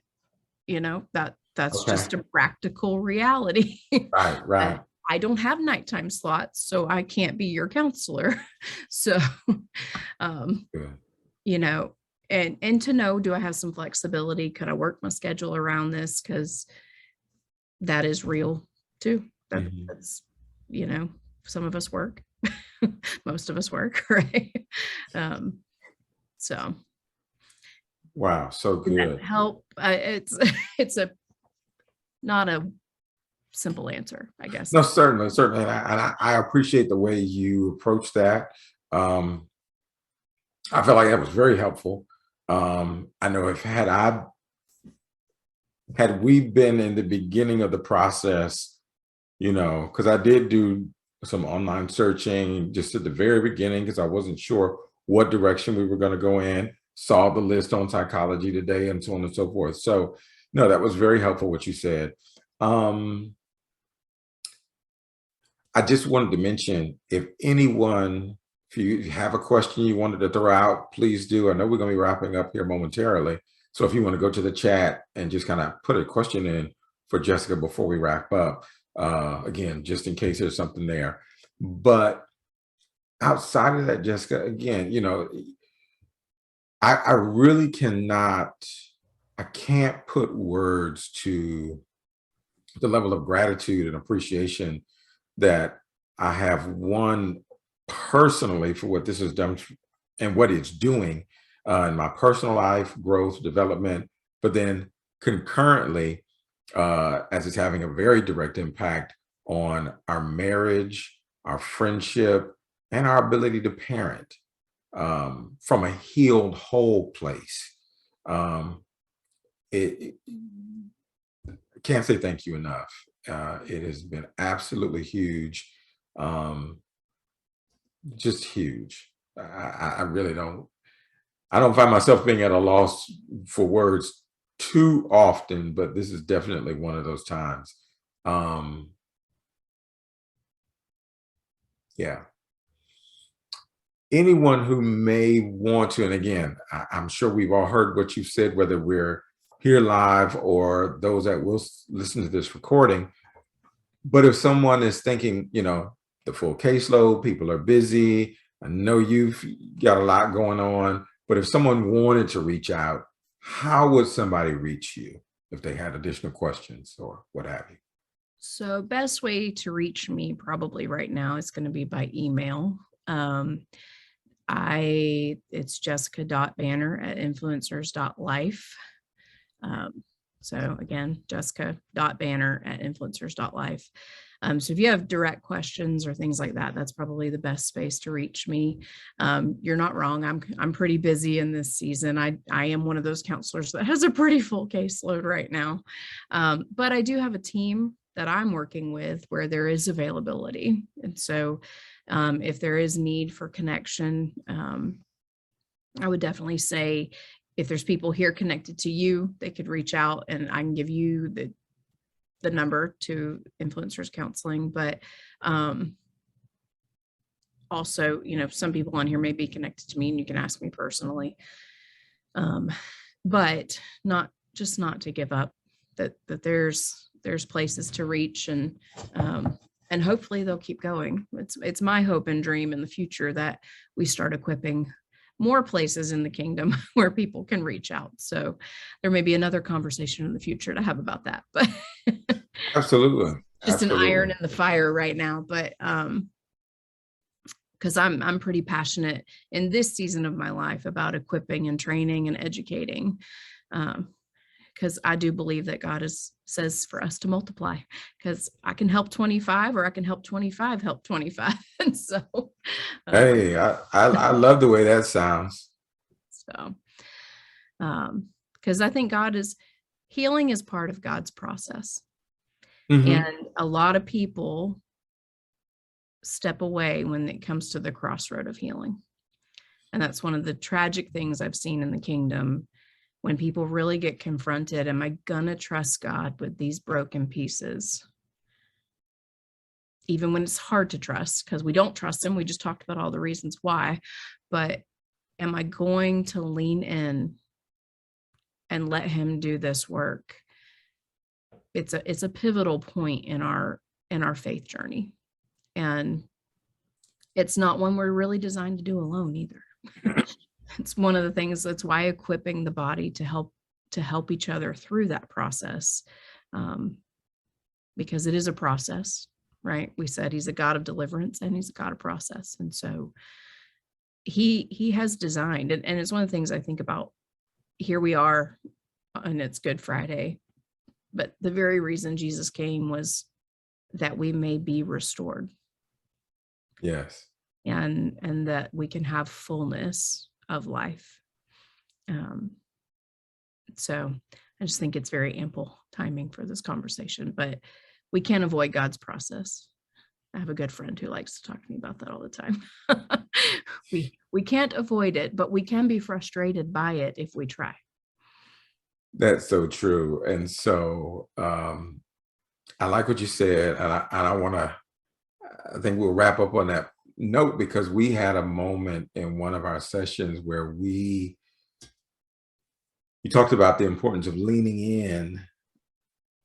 That's just a practical reality. Right. I don't have nighttime slots, so I can't be your counselor. So, and to know, do I have some flexibility? Could I work my schedule around this? Because that is real too. That's, some of us work, most of us work, right? So. Wow, so good. Help. It's not a simple answer, I guess. No, certainly. And I appreciate the way you approach that. I feel like that was very helpful. I know had we been in the beginning of the process, because I did do some online searching just at the very beginning, because I wasn't sure what direction we were going to go in, saw the list on Psychology Today and so on and so forth. So, no, that was very helpful what you said. I just wanted to mention, if you have a question you wanted to throw out, please do. I know we're going to be wrapping up here momentarily. So if you want to go to the chat and just kind of put a question in for Jessica before we wrap up, again, just in case there's something there. But outside of that, Jessica, again, I really I can't put words to the level of gratitude and appreciation that I have, one, personally, for what this has done and what it's doing in my personal life, growth, development, but then concurrently, as it's having a very direct impact on our marriage, our friendship, and our ability to parent from a healed, whole place. Um, it, can't say thank you enough. It has been absolutely huge, um, just huge. I really don't. I don't find myself being at a loss for words too often, but this is definitely one of those times. Um, yeah. Anyone who may want to, and again, I'm sure we've all heard what you've said, whether we're here live or those that will listen to this recording. But if someone is thinking, the full caseload, people are busy, I know you've got a lot going on, but if someone wanted to reach out, how would somebody reach you if they had additional questions or what have you? So best way to reach me probably right now is going to be by email. Um, it's jessica.banner@influencers.life. So again, jessica.banner@influencers.life. So if you have direct questions or things like that, that's probably the best space to reach me. You're not wrong. I'm pretty busy in this season. I am one of those counselors that has a pretty full caseload right now. But I do have a team that I'm working with where there is availability. And so if there is need for connection, I would definitely say if there's people here connected to you, they could reach out and I can give you the number to influencers counseling. But also, some people on here may be connected to me and you can ask me personally. But not to give up, that there's places to reach, and hopefully they'll keep going. It's my hope and dream in the future that we start equipping more places in the kingdom where people can reach out. So there may be another conversation in the future to have about that, but Absolutely. just an iron Absolutely. in the fire right now. But because I'm pretty passionate in this season of my life about equipping and training and educating. Because I do believe that God says for us to multiply, because I can help 25 or I can help 25 help 25. And so, Hey, I love the way that sounds. so, because I think healing is part of God's process. Hmm. And a lot of people step away when it comes to the crossroad of healing. And that's one of the tragic things I've seen in the kingdom. When people really get confronted, am I gonna trust God with these broken pieces? Even when it's hard to trust, because we don't trust him. We just talked about all the reasons why. But am I going to lean in and let him do this work? It's a pivotal point in our faith journey. And it's not one we're really designed to do alone either. It's one of the things that's why equipping the body to help each other through that process, because it is a process, right? We said he's a God of deliverance and he's a God of process. And so he has designed, and it's one of the things I think about. Here we are, and it's Good Friday, but the very reason Jesus came was that we may be restored. Yes. And that we can have fullness of life. So I just think it's very ample timing for this conversation, but we can't avoid God's process. I have a good friend who likes to talk to me about that all the time. We can't avoid it, but we can be frustrated by it if we try. That's so true. And so I like what you said, and I think we'll wrap up on that note, because we had a moment in one of our sessions where we talked about the importance of leaning in.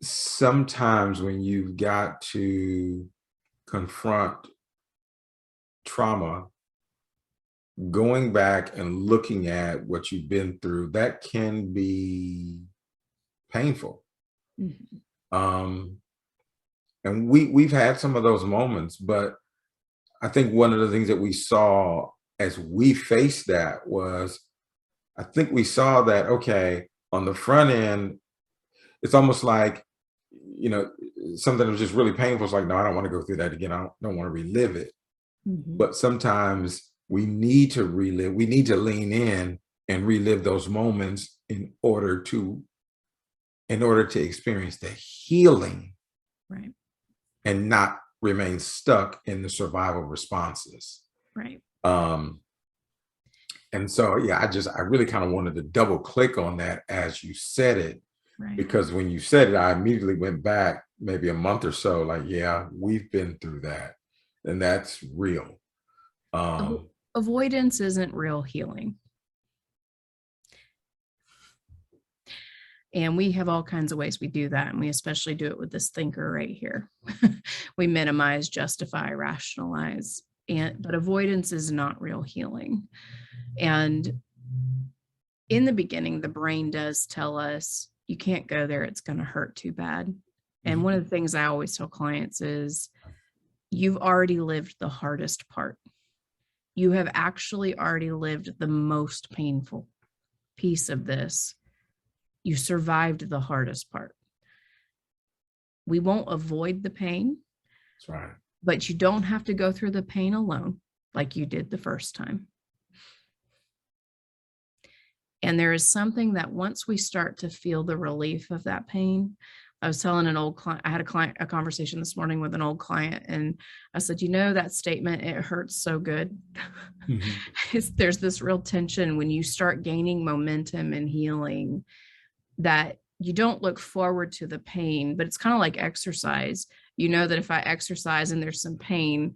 Sometimes when you've got to confront trauma, going back and looking at what you've been through, that can be painful. Mhm. Um, And we've had some of those moments, but I think one of the things that we saw as we faced that was, I think we saw that, okay, on the front end, it's almost like, you know, something that was just really painful. It's like, no, I don't want to go through that again. I don't want to relive it. Mhm. But sometimes we need to relive, we need to lean in and relive those moments in order to experience the healing Right. and not remain stuck in the survival responses. Right. Um, and so, yeah, I really kind of wanted to double click on that as you said it, Right. because when you said it, I immediately went back maybe a month or so, like, yeah, we've been through that, and that's real. Avo- Um, Avoidance isn't real healing. And we have all kinds of ways we do that. And we especially do it with this thinker right here. We minimize, justify, rationalize. But avoidance is not real healing. And in the beginning, the brain does tell us you can't go there, it's going to hurt too bad. And one of the things I always tell clients is you've already lived the hardest part. You have actually already lived the most painful piece of this. You survived the hardest part. We won't avoid the pain, that's right. but you don't have to go through the pain alone like you did the first time. And there is something that once we start to feel the relief of that pain, I was telling an old client, I had a conversation this morning with an old client, and I said, that statement, it hurts so good. Mhm. There's this real tension when you start gaining momentum and healing, that you don't look forward to the pain, but it's kind of like exercise. You know that if I exercise and there's some pain,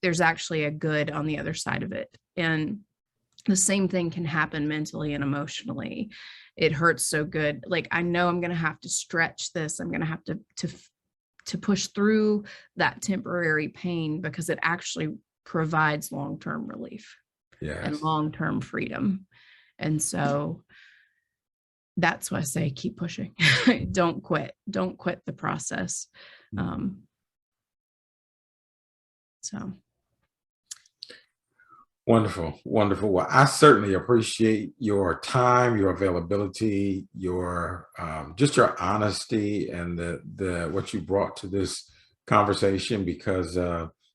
there's actually a good on the other side of it. And the same thing can happen mentally and emotionally. It hurts so good. Like, I know I'm going to have to stretch this. I'm going to have to push through that temporary pain because it actually provides long-term relief and Yes. long-term freedom. And so that's why I say keep pushing. Don't quit. Don't quit the process. Um, so Wonderful, wonderful. Well, I certainly appreciate your time, your availability, your just your honesty, and the what you brought to this conversation. Because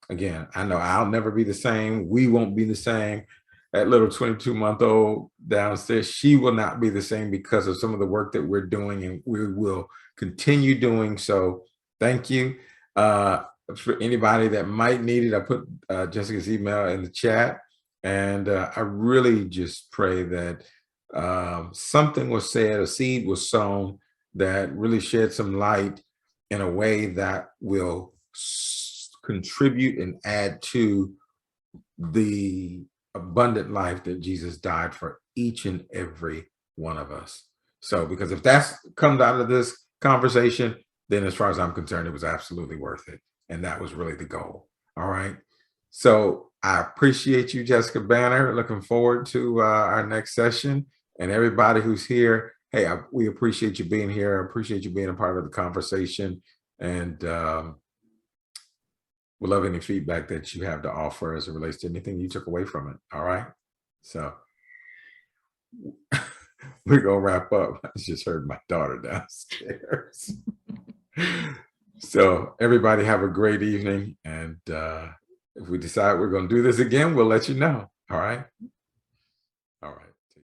again, I know I'll never be the same. We won't be the same. That little 22-month-old downstairs, she will not be the same because of some of the work that we're doing, and we will continue doing. So, thank you. For anybody that might need it, I put Jessica's email in the chat. And I really just pray that something was said, a seed was sown that really shed some light in a way that will contribute and add to the abundant life that Jesus died for each and every one of us. So, because if that's comes out of this conversation, then as far as I'm concerned, it was absolutely worth it. And that was really the goal. All right. So I appreciate you, Jessica Banner. Looking forward to our next session. And everybody who's here, hey, we appreciate you being here. I appreciate you being a part of the conversation. And we'll love any feedback that you have to offer as it relates to anything you took away from it. All right. So we're going to wrap up. I just heard my daughter downstairs. So everybody have a great evening. And if we decide we're going to do this again, we'll let you know. All right. All right.